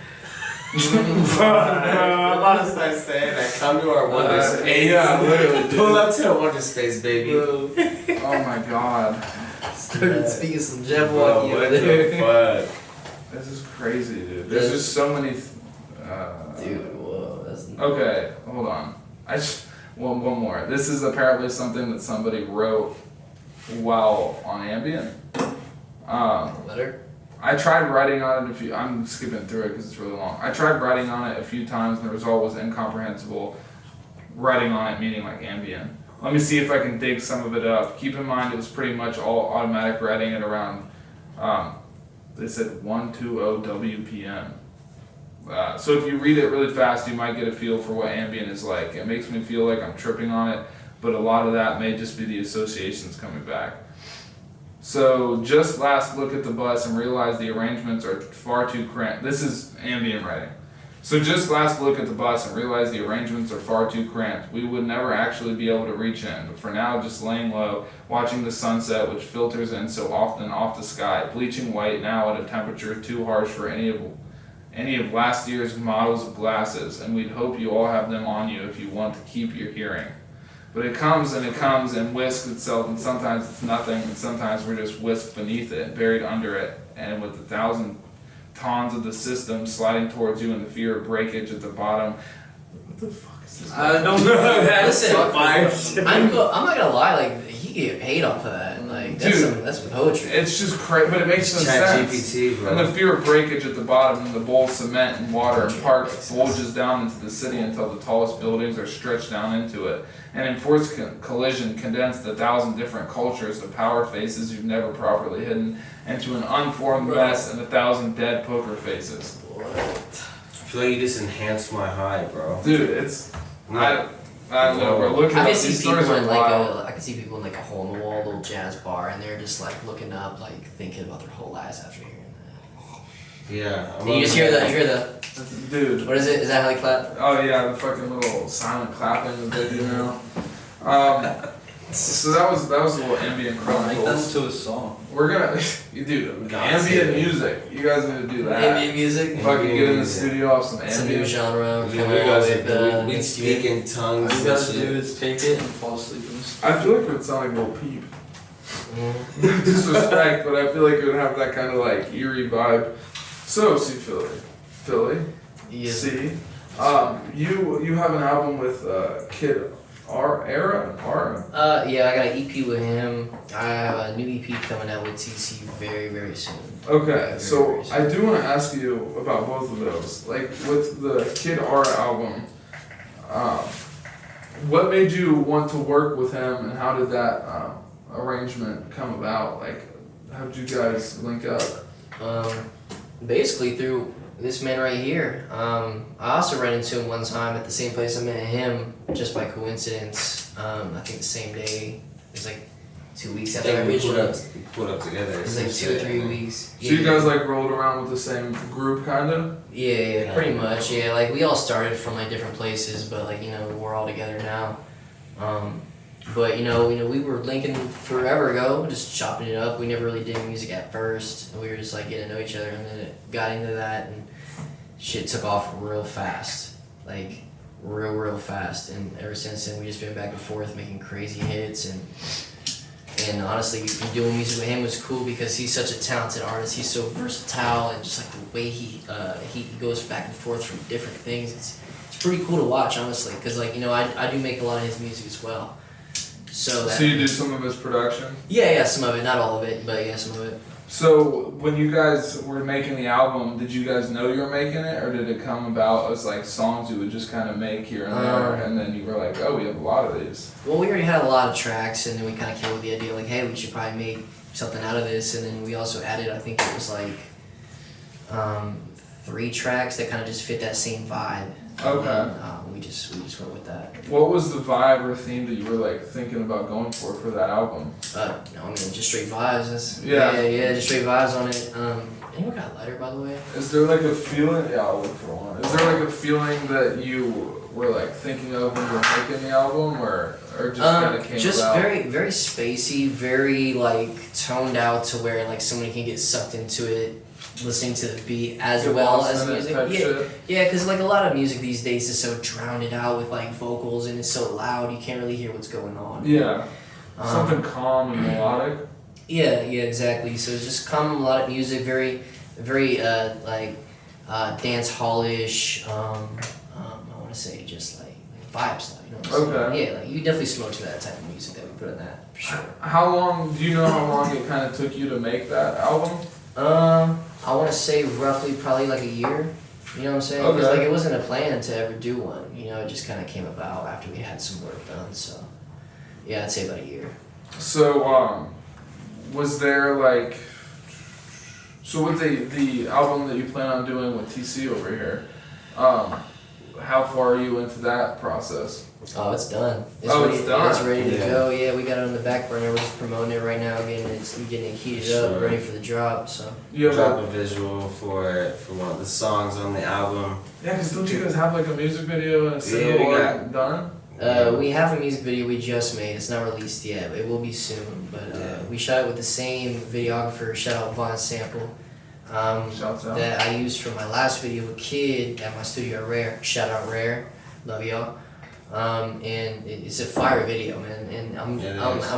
I'm about to start saying that. Come to our wonder space. Yeah, literally. Pull up to the wonder space, baby. Oh my god. Started speaking some Jabberwocky Bro, over what there. the fuck? This is crazy, dude. There's just so many. Dude, whoa, that's. Okay, hold on. One more. This is apparently something that somebody wrote while on Ambien. Letter? I tried writing on it I'm skipping through it because it's really long. I tried writing on it a few times and the result was incomprehensible. Writing on it meaning like Ambien. Let me see if I can dig some of it up. Keep in mind it was pretty much all automatic writing at around, they said 1:20 WPM. So if you read it really fast, you might get a feel for what Ambien is like. It makes me feel like I'm tripping on it, but a lot of that may just be the associations coming back. So just last look at the bus and realize the arrangements are far too cramped. This is Ambien writing. So just last look at the bus and realize the arrangements are far too cramped. We would never actually be able to reach in, but for now just laying low, watching the sunset which filters in so often off the sky, bleaching white now at a temperature too harsh for any of last year's models of glasses, and we'd hope you all have them on you if you want to keep your hearing. But it comes and whisks itself, and sometimes it's nothing, and sometimes we're just whisked beneath it, buried under it, and with 1,000 tons of the system sliding towards you in the fear of breakage at the bottom. What the fuck is this? I don't know. Listen, fire. I'm not gonna lie, like he get paid off of that. Like that's some poetry. It's just crazy, but it makes no Chat sense. GPT, bro. And the fear of breakage at the bottom, and the bowl of cement and water and parks bulges down into the city until the tallest buildings are stretched down into it. And in forced collision, condensed 1,000 different cultures of power faces you've never properly hidden into an unformed mess and 1,000 dead poker faces. What? I feel like you just enhanced my high, bro. Dude, it's I don't know. We're looking I at can these see people stories in are like wild. I can see people in like a hole in the wall little jazz bar, and they're just like looking up, like thinking about their whole lives after hearing that. Yeah. And you just hear the Dude. what is it? Is that how they clap? Oh yeah, the fucking little silent clapping that they do now. So that was a little ambient Like chronicles. that's to a song. We're gonna, dude, Gossip. ambient music. You guys need to do that. Ambient music. Fucking get in the music. studio off some It's a new ambient. genre. Yeah, coming out with, we speak in All tongues you and gotta do shit. is take it and fall asleep in the I feel like it would sound like Lil Peep. Mm. Disrespect, but I feel like it would have that kind of like eerie vibe. So, see Philly. Yeah. See, you have an album with Kid Ara. Yeah, I got an EP with him. I have a new EP coming out with TC very, very soon. Okay, Very, so very soon. I do want to ask you about both of those. Like with the Kid Ara album, what made you want to work with him, and how did that arrangement come about? Like, how did you guys link up? Basically through this man right here. I also ran into him one time at the same place I met him, just by coincidence. I think the same day. It was like 2 weeks I after I think we originally. put up together. It was like 2 or 3 weeks. So you guys like rolled around with the same group, kind of? Yeah, pretty much. Yeah, like we all started from like different places, but like we're all together now. But we were linking forever ago, just chopping it up. We never really did music at first. We were just like getting to know each other, and then it got into that, and shit took off real fast, like real fast. And ever since then, we just been back and forth making crazy hits, and honestly, doing music with him was cool because he's such a talented artist. He's so versatile, and just like the way he goes back and forth from different things. It's pretty cool to watch, honestly, because like I do make a lot of his music as well. So you do some of his production? Yeah, some of it, not all of it, but yeah, some of it. So when you guys were making the album, did you guys know you were making it, or did it come about as like songs you would just kind of make here and there, and then you were like, oh, we have a lot of these? Well, we already had a lot of tracks, and then we kind of came up with the idea like, hey, we should probably make something out of this, and then we also added, I think it was like 3 tracks that kind of just fit that same vibe. Okay. And, we just went with that. What was the vibe or theme that you were like thinking about going for that album? Just straight vibes. Yeah. Yeah, just straight vibes on it. Anyone got a lighter, by the way? Is there like a feeling? Yeah, I'll look for one. Is there like a feeling that you were like thinking of when you were making the album, or just kind of came just about? very, very spacey, very like toned out to where like somebody can get sucked into it, listening to the beat as Get well lost as in it music. type shit? Yeah, because like a lot of music these days is so drowned out with like vocals, and it's so loud you can't really hear what's going on. Yeah. Something calm and melodic. Yeah, exactly. So it's just calm melodic music, very, very dance hallish. I want to say just like vibes, you know what I'm saying? Okay. Yeah, like you definitely smoke to that type of music that we put in that for sure. Do you know how long it kind of took you to make that album? I want to say roughly probably like a year. You know what I'm saying? Because Okay. like it wasn't a plan to ever do one. It just kind of came about after we had some work done. So yeah, I'd say about a year. So, was there like, so with the album that you plan on doing with TC over here, how far are you into that process? Oh, it's done. It's done? It's ready to Yeah. go. Yeah, we got it on the back burner. We're just promoting it right now. Getting it heated up, Sure. ready for the drop. So. You have Drop a visual for one of the songs on the album. Yeah, because don't you guys have like a music video and a single we got- done? We have a music video we just made. It's not released yet, but it will be soon. But we shot it with the same videographer. Shout out Von Sample. Shouts out. That I used for my last video with Kid at my studio at Rare. Shout out Rare, love y'all. And it's a fire video, man. And I'm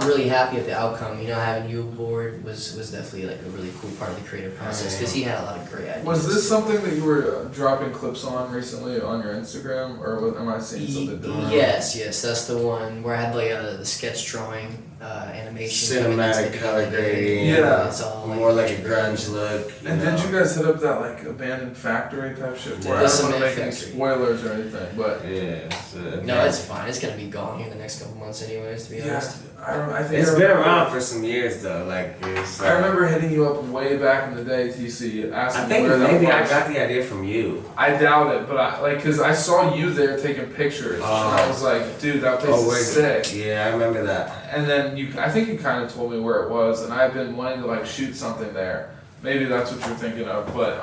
really happy with the outcome. You know, having you aboard was definitely like a really cool part of the creative process because he had a lot of great ideas. Was this something that you were dropping clips on recently on your Instagram, or am I seeing something different? Yes, that's the one where I had like the sketch drawing animation. coming into Cinematic the color beginning. grading. Yeah. It's all More like a grunge look. And didn't you guys hit up that like abandoned factory type shit? Yeah. Where I The don't want to cement make any factory. spoilers or anything, but Yeah. No, it's fine. It's gonna be gone here in the next couple months, anyways. To be yeah, honest. I think It's I been remember- around for some years though. Like it's, I remember hitting you up way back in the day, TC, asking I think where that maybe was. I got the idea from you. I doubt it, but cause I saw you there taking pictures, and I was like, dude, that place is sick. Yeah, I remember that. And then I think you kind of told me where it was, and I've been wanting to like shoot something there. Maybe that's what you're thinking of, but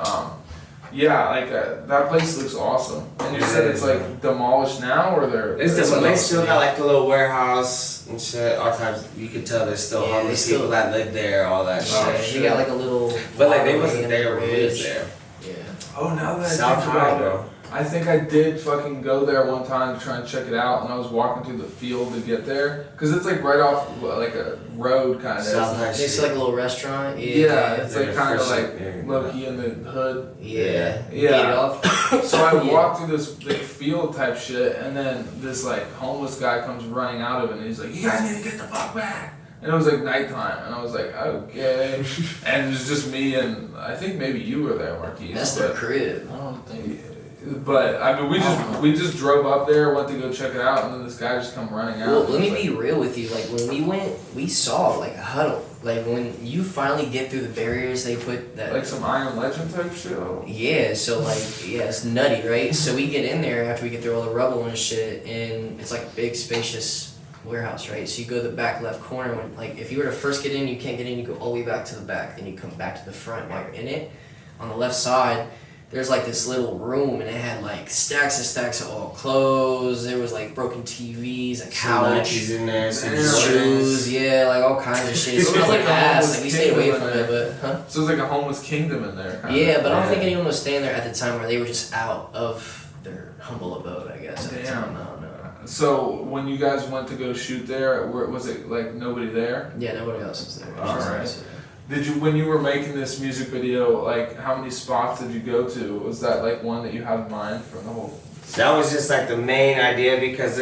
yeah, like that place looks awesome. And you said it's like demolished now, or It's there's they still got like the little warehouse and shit. All times you could tell there's still Yeah, homeless they still- people that live there, all that Yeah, shit. you got like a little. But like they walkway wasn't and there a when we was bridge. there. Yeah. Oh, now that South I think High, about it, bro. I think I did fucking go there one time to try and check it out, and I was walking through the field to get there, cause it's like right off like a road kind of. South High It's like a little restaurant. Yeah, it's like Yeah, kind of fresh, like yeah. low key in the hood. Yeah. Yeah. Get it off. So I Yeah. walked through this big field type shit, and then this like homeless guy comes running out of it, and he's like, "You guys need to get the fuck back!" And it was like nighttime, and I was like, "Okay." And it was just me, and I think maybe you were there, Marquise. That's their crib. I don't think. But I mean, we just drove up there, went to go check it out, and then this guy just come running out. Well, let me It was be real with you. Like when we went, we saw like a huddle. Like when you finally get through the barriers, they put that. like some Iron Legend type shit. Yeah, so like, yeah, it's nutty, right? So we get in there after we get through all the rubble and shit, and it's like a big, spacious warehouse, right? So you go to the back left corner. When like, if you were to first get in, you can't get in. You go all the way back to the back, then you come back to the front while you're in it. On the left side, there's like this little room, and it had like stacks and stacks of old clothes. There was like broken TVs, a couch. Nikes in there, some Shoes, yeah, like all kinds of shit. It smelled like ass. Like we stayed away from it, but So it was like a homeless kingdom in there. Kind yeah, but I don't Yeah. think anyone was staying there at the time where they were just out of their humble abode. I guess at the Damn. time. I don't know. So when you guys went to go shoot there, was it like nobody there? Yeah, nobody else was there. It was All just right. us, yeah. Did you, when you were making this music video, like how many spots did you go to? Was that like one that you had in mind for the whole? That was just like the main idea because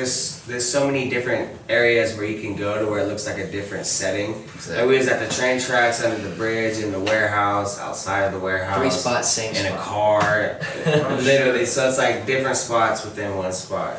there's so many different areas where you can go to where it looks like a different setting. Like we was at the train tracks, under the bridge, in the warehouse, outside of the warehouse. 3 spots, same in a spot. car. Literally, so it's like different spots within one spot.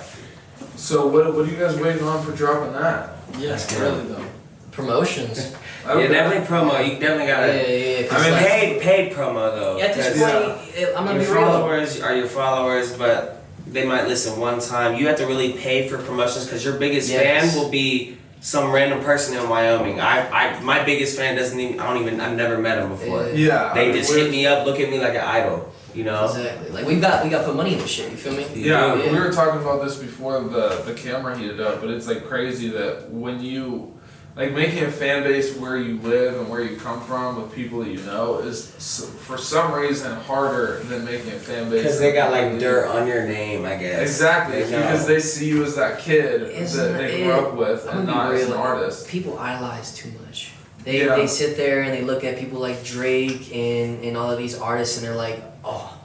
So what are you guys waiting on for dropping that? Yes, really though. Promotions. Yeah, definitely promo. You definitely Yeah, gotta. yeah. 'Cause I mean, like, Paid promo though. at this 'cause point, I'm gonna your be real. followers are your followers, but they might listen one time. You have to really pay for promotions because your biggest Yes. fan will be some random person in Wyoming. My biggest fan doesn't even. I've never met him before. Yeah. Yeah. They just hit me up, look at me like an idol. You know. Exactly. Like we got to put money in this shit. You feel me? Yeah, Yeah. we were talking about this before the camera heated up, but it's like crazy that when you like making a fan base where you live and where you come from with people that you know is for some reason harder than making a fan base Because they got like that dirt on your name, I guess. Exactly, it's They know. because they see you as that kid Isn't that they it- grew up with I'm and gonna not be as an real. artist. People idolize too much. Yeah. They sit there and they look at people like Drake and all of these artists and they're like, oh,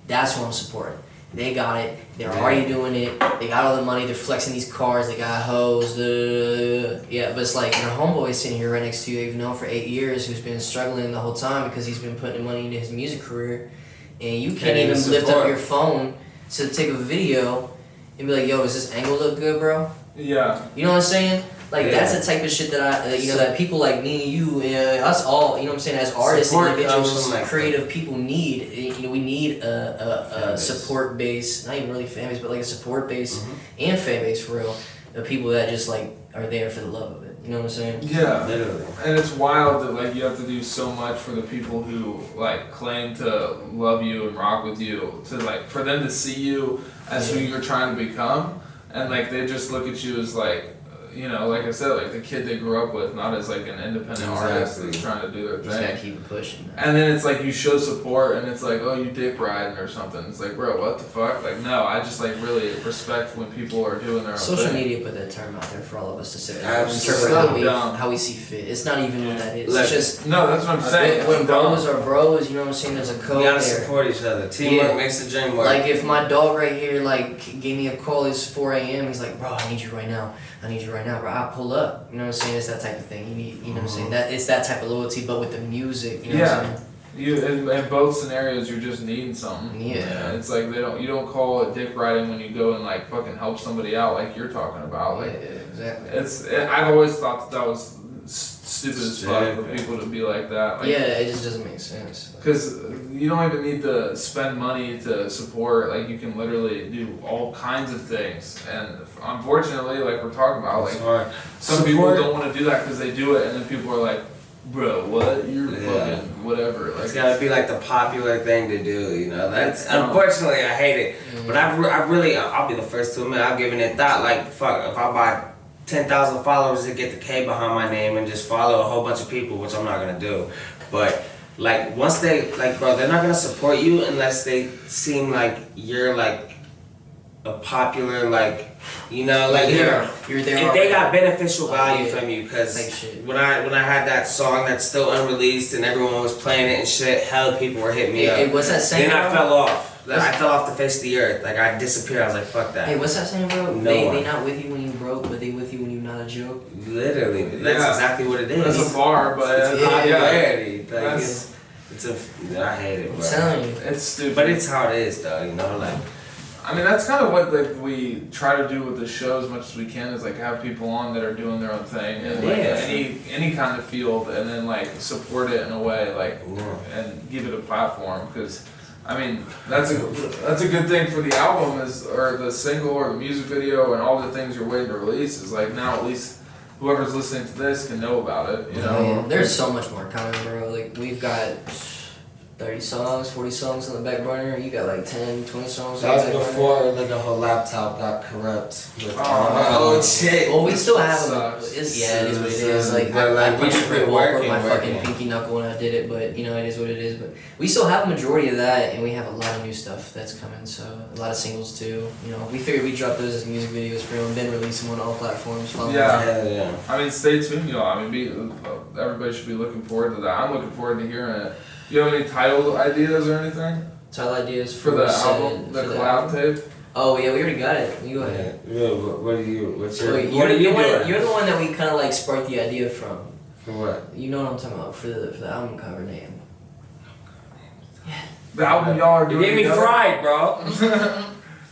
that's what I'm supporting. They got it. They're already doing it. They got all the money. They're flexing these cars. They got hoes. Yeah, but it's like your homeboy sitting here right next to you, you've known for 8 years, who's been struggling the whole time because he's been putting money into his music career, and you can't even lift up your phone to take a video and be like, yo, does this angle look good, bro? Yeah, You know what I'm saying? Like Yeah. that's the type of shit that that people like me and you, us all, you know what I'm saying, as artists, Support individuals, comes from, like, creative people need. We need a Fan base. support base, not even really fan base, but like a support base and fan base for real, of people that just like are there for the love of it. You know what I'm saying? Yeah. Literally. And it's wild that like you have to do so much for the people who like claim to love you and rock with you, to like for them to see you as who you're trying to become, and like they just look at you as like, like I said, like the kid they grew up with, not as like an independent artist that's trying to do their Just gotta thing. keep it pushing. Man. And then it's like you show support, and it's like, oh, you dick riding or something. It's like, bro, what the fuck? Like, no, I just like really respect when people are doing their own Social thing. media put that term out there for all of us to say. Absolutely. Interpret Dumb. how we see fit. It's not even what that is. Like, It's just No, that's what I'm saying. when It's bros dumb. are bros, you know what I'm saying. There's a code We gotta there. support each other. Teamwork makes the dream work. Like if my dog right here like gave me a call, it's 4 a.m. He's like, bro, I need you right now. I need you right now, bro. I'll pull up. You know what I'm saying? It's that type of thing. You know what I'm saying? That it's that type of loyalty, but with the music. You know what I'm saying? You in both scenarios, you're just needing something. Yeah. It's like you don't call it dick riding when you go and like fucking help somebody out like you're talking about. Like exactly. I've always thought that was stupid as fuck for people to be like that. Like, Yeah, it just doesn't make sense. Because you don't even need to spend money to support. Like you can literally do all kinds of things, and unfortunately, like we're talking about, like some people don't want to do that because they do it, and then people are like, "Bro, what? You're fucking whatever." Like it's gotta be like the popular thing to do, you know. That's dumb. unfortunately I hate it, but I'll be the first to admit I've given it thought. Like fuck, if I buy 10,000 followers to get the K behind my name and just follow a whole bunch of people, which I'm not gonna do, but. Like once they bro, they're not gonna support you unless they seem like you're like a popular you're there. You're there. If they got beneficial value yeah. from you, because Like shit. when I had that song that's still unreleased and everyone was playing it and shit, hell people were hitting me up. Hey, what's that saying? Then I bro? fell off. I fell off the face of the earth. Like I disappeared. I was like, fuck that. Hey, what's that saying, bro? No they one. not with you when you broke, but they with you when you're not a joke. Literally, that's Yeah. exactly what it is. that's a bar, but It's yeah, popularity. Like, That's- I hate it, I'm bro. telling you. it's stupid. But it's how it is, though. You know, like. I mean, that's kind of what like we try to do with the show as much as we can, is like have people on that are doing their own thing in like any kind of field, and then like support it in a way and give it a platform, because I mean that's a good thing for the album or the single or the music video and all the things you're waiting to release, is like now at least whoever's listening to this can know about it, you know. Yeah, there's so much more coming, bro. Like we've got 30 songs, 40 songs on the back burner. You got like 10, 20 songs on That the was back before burner. like the whole laptop got corrupt. With Oh, shit. Well, we still have them. Sucks. It is what it is. Like, But, like, I we punched just a brick been wall with working, my fucking working. pinky knuckle when I did it, but you know, it is what it is. But we still have a majority of that, and we have a lot of new stuff that's coming. So a lot of singles too. You know, we figured we'd drop those as music videos for them, then release them on all platforms. Follow Yeah. them. Yeah. I mean, stay tuned, y'all. I mean, everybody should be looking forward to that. I'm looking forward to hearing it. You have any title ideas or anything Title ideas for the said- album, the for collab tape? Oh yeah, we already got it. You go ahead. Yeah. What are you? What's your? You're What are you the one- doing? You're the one that we kind of like sparked the idea from. For what? You know what I'm talking about for the album cover name. The album y'all are You doing get me together? fried, bro.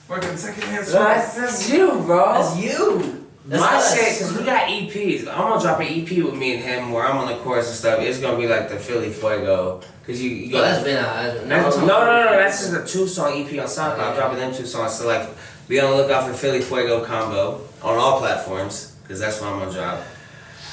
Fucking secondhand That's you, bro. That's you. That's My us. shit, cause we got EPs. I'm gonna drop an EP with me and him where I'm on the chorus and stuff. It's gonna be like the Philly Fuego. Cause you Oh, that's been out. no, that's just a 2-song EP on SoundCloud. I'm dropping them 2 songs. So like, be on the lookout for Philly Fuego combo on all platforms. Cause that's what I'm gonna drop.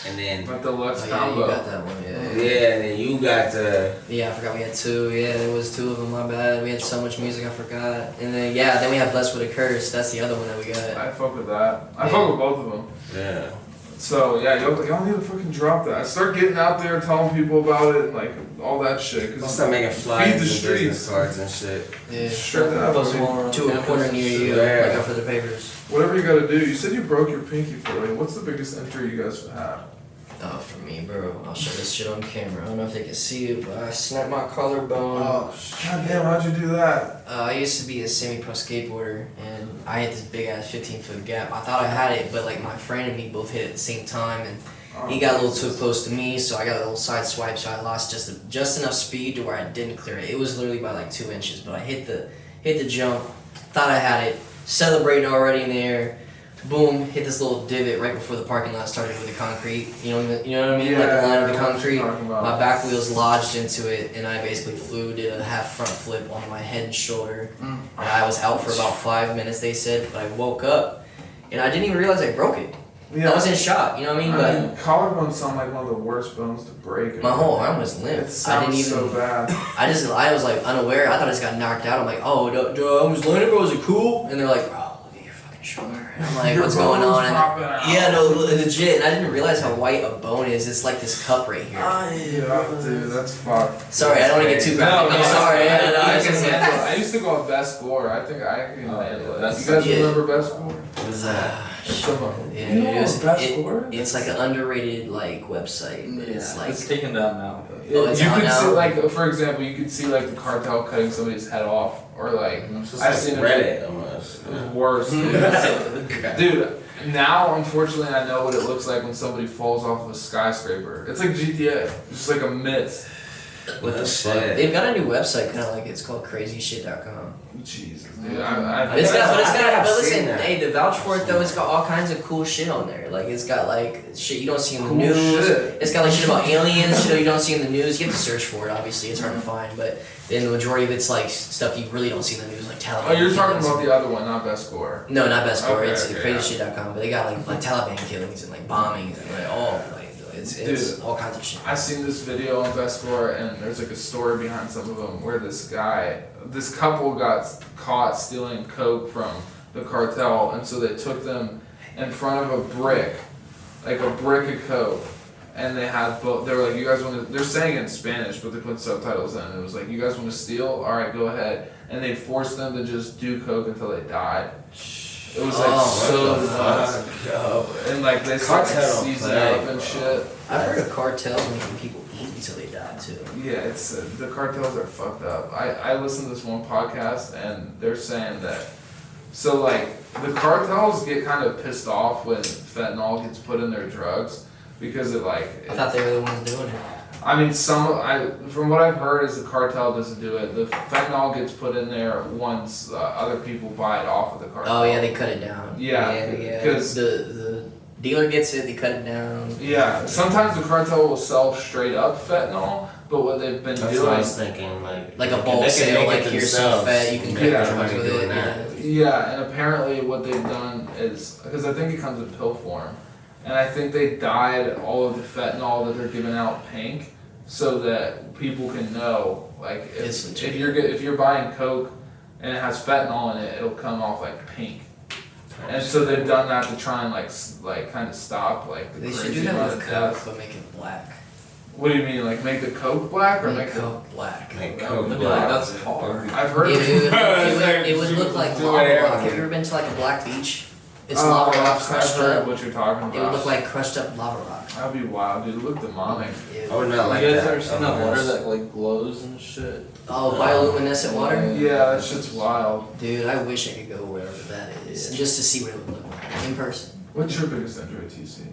And then, But deluxe Oh, yeah, combo. you got that one. Yeah. and then you got the. Yeah, I forgot we had 2. Yeah, there was 2 of them. My bad. We had so much music, I forgot. And then we have Blessed with a Curse. That's the other one that we got. I fuck with that. I fuck with both of them. Yeah. So yeah, y'all need to fucking drop that. Start getting out there, telling people about it, like all that shit. I'll Cause start making flyers feed and the business streets. cards and shit. Yeah. Straight that up. To a corner near you. Yeah. Look out for the papers. Whatever you gotta do. You said you broke your pinky for it. What's the biggest injury you guys have had? Oh, for me, bro. I'll show this shit on camera. I don't know if they can see it, but I snapped my collarbone. God damn, how'd you do that? I used to be a semi-pro skateboarder, and I had this big-ass 15-foot gap. I thought I had it, but like my friend and me both hit it at the same time, and he got a little too close to me, so I got a little side swipe, so I lost just enough speed to where I didn't clear it. It was literally by like 2 inches, but I hit the jump, thought I had it, celebrating already in the air. boom, hit this little divot right before the parking lot started with the concrete. You know what I mean? Like the line of the concrete. My back wheels lodged into it, and I basically did a half front flip on my head and shoulder. And I was out for about 5 minutes, they said, but I woke up, and I didn't even realize I broke it. Yeah. I was in shock, you know what I mean? But collarbones sound like one of the worst bones to break. my whole arm was limp. It sounds so bad. I was like unaware. I thought I just got knocked out. I'm like, oh, I was laying there, was it cool? And they're like, bro, look at your fucking shoulder. And I'm like, what's going on? Yeah, no, legit. And I didn't realize how white a bone is. It's like this cup right here. Yeah, dude, that's fucked. Sorry, I don't want to get too graphic. I'm sorry. I used to go on Best Score. I think I can handle it. You guys remember Best Score? What is that? Yeah, it's like an underrated like website. But it's like it's taken down now. Oh, it's you out could now? see, like, for example, you could see like the cartel cutting somebody's head off, or like I've seen Reddit almost. It was worse, dude. Dude, now unfortunately I know what it looks like when somebody falls off of a skyscraper. It's like GTA. It's just like a mist. What the shit? They've got a new website, kind of like it's called crazyshit.com. Jesus, dude. But listen, that. hey, to vouch for it though, it's got all kinds of cool shit on there. Like it's got like shit you don't see in the Cool news. shit. It's got like shit about aliens, shit you don't see in the news. You have to search for it. Obviously, it's hard to find, but then the majority of it's like stuff you really don't see in the news, like Taliban. Oh, you're talking killings. about the other one, not Best Score. No, not Best Score. Okay, It's okay, crazyshit.com, but they got like Taliban killings and like bombings and like all like it's Dude, all kinds of shit. I seen this video on Best Score, and there's like a story behind some of them where this couple got caught stealing coke from the cartel, and so they took them in front of a brick, like a brick of coke, and they had both. They were like, "You guys want to?" They're saying it in Spanish, but they put subtitles in. It was like, "You guys want to steal? All right, go ahead." And they forced them to just do coke until they died. It was like so nuts. And like they started seizing up and shit. I've heard of cartels making people eat until they die too. Yeah, it's the cartels are fucked up. I listened to this one podcast and they're saying that so like the cartels get kind of pissed off when fentanyl gets put in their drugs because it like I thought they were the ones doing it. I mean from what I've heard is the cartel doesn't do it. The fentanyl gets put in there once other people buy it off of the cartel. Oh yeah, they cut it down. Yeah, because the dealer gets it, they cut it down. Yeah, sometimes the cartel will sell straight up fentanyl, but what they've been That's doing. what I was thinking, like a bulk sale, like here's some fat, you can cut Yeah, drugs with doing it. that. Yeah, and apparently what they've done is because I think it comes in pill form, and I think they dyed all of the fentanyl that they're giving out pink, so that people can know like if you're buying coke and it has fentanyl in it, it'll come off like pink. And so they've done that to try and like kind of stop like the They should crazy do that amount with of coke, deaths. but make it black. What do you mean, like make the coke black or Make make coke black. Make Like, coke black. that's hard. I've heard It would look like Do lava it rock. Have you ever been to like a black beach? It's Oh, lava rock I've crushed heard up. what you're talking about. It would look like crushed up lava rock. That'd be wild, dude. It looked demonic. I would not like You guys that. ever seen that water that like glows and shit? Oh, bioluminescent water? Yeah, that shit's wild. Dude, I wish I could go wherever that is just to see what it would look like in person. What's your biggest injury, TC?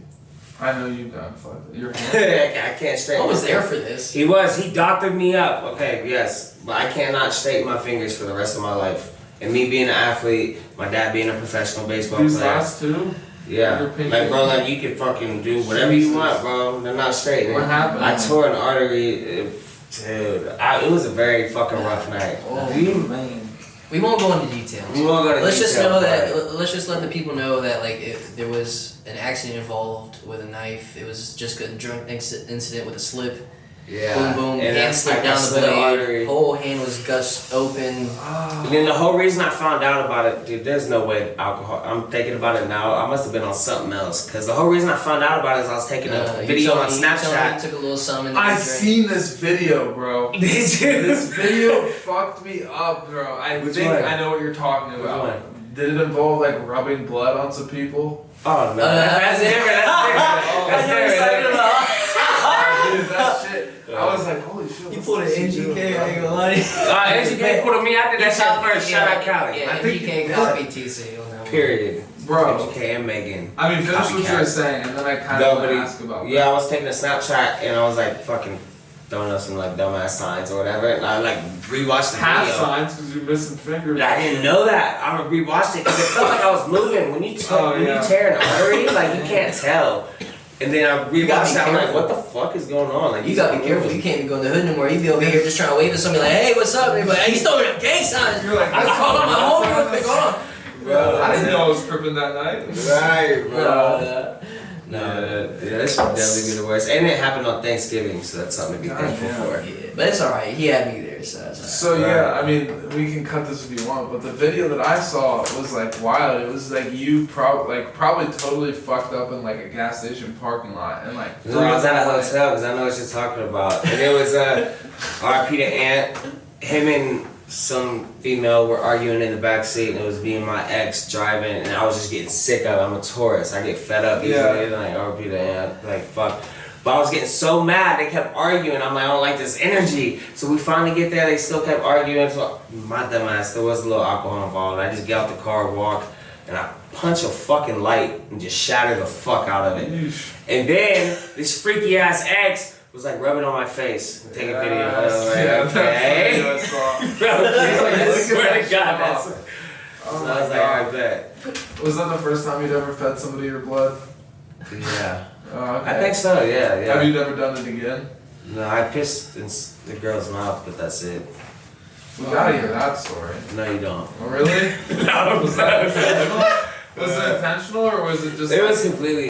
I know you've done fucked. Your hand. I can't straighten. I was my there fingers. for this. He doctored me up. Okay, yes, but I cannot straighten my fingers for the rest of my life. And me being an athlete, my dad being a professional baseball These player. last two? Yeah, Your pinky- like bro, like you can fucking do whatever you want, bro. They're not straight. What happened? I tore an artery, dude. It was a very fucking rough night. Oh man. We won't go into details. We won't go to Let's just detail, know but- that. Let's just let the people know that like if there was an accident involved with a knife. It was just a drunk incident with a slip. Yeah. Boom, boom. And Hand slipped I down the slit an blade. artery. Whole hand was gushed open. And then the whole reason I found out about it, dude, there's no way alcohol. I'm thinking about it now. I must have been on something else. Because the whole reason I found out about it is I was taking a video on You Snapchat. took a little something. I've seen this video, bro. Did you? This video fucked me up, bro. I Which think one? I know what you're talking about. one? Did it involve like rubbing blood on some people? Oh, no. That's different. That's different. Dude, that shit. I was like, holy shit. You pulled an NGK, I ain't gonna lie. NGK pulled me after that shit first. Shout out Cali. Yeah, I think NGK you- copied TC on that one. Period. Bro. NGK and Megan. I mean, finish what you were Copycat. saying, and then I kind of want to ask about Yeah, I was taking a Snapchat and I was like fucking throwing up some like dumbass signs or whatever. And I like rewatched the Half video. signs because you're missing fingers. I didn't know that. I rewatched it because it felt like I was moving. When you tear an artery, like you can't tell. And then I rewatched it. I'm like, what the fuck is going on? Like you gotta be careful. You can't even go in the hood no more. You be over here just trying to wave at somebody like, hey, what's up? And you're like, hey, he's throwing up gang signs. You're like, I called on my homie real quick. Hold on. Bro, I didn't know I was tripping that night. Right, bro. No. Yeah, this would definitely be the worst. And it happened on Thanksgiving, so that's something to be thankful for. Yeah, but it's alright. He had me there, so it's alright. So yeah, I mean, we can cut this if you want, but the video that I saw was like wild. It was like you probably totally fucked up in like a gas station parking lot and like. No, I was at a hotel because I know what you're talking about. And it was R.I.P. to Ant. Him and some female were arguing in the back seat, and it was me and my ex driving, and I was just getting sick of it. I'm a tourist. I get fed up easily. Like R.I.P. to Ant. Like fuck. But I was getting so mad, they kept arguing. I'm like, I don't like this energy. So we finally get there, they still kept arguing. So my dumb ass, there was a little alcohol involved. I just get out the car, walk, and I punch a fucking light and just shatter the fuck out of it. And then this freaky ass ex was like rubbing on my face and taking video. Okay. I swear to God, that's. So I was like, I bet. Was that the first time you'd ever fed somebody your blood? Yeah. Oh, okay. I think so, yeah. Have you never done it again? No, I pissed in the girl's mouth, but that's it. We gotta hear that story. No, you don't. Oh, really? No, Was that intentional? Was it intentional or was it just? It was completely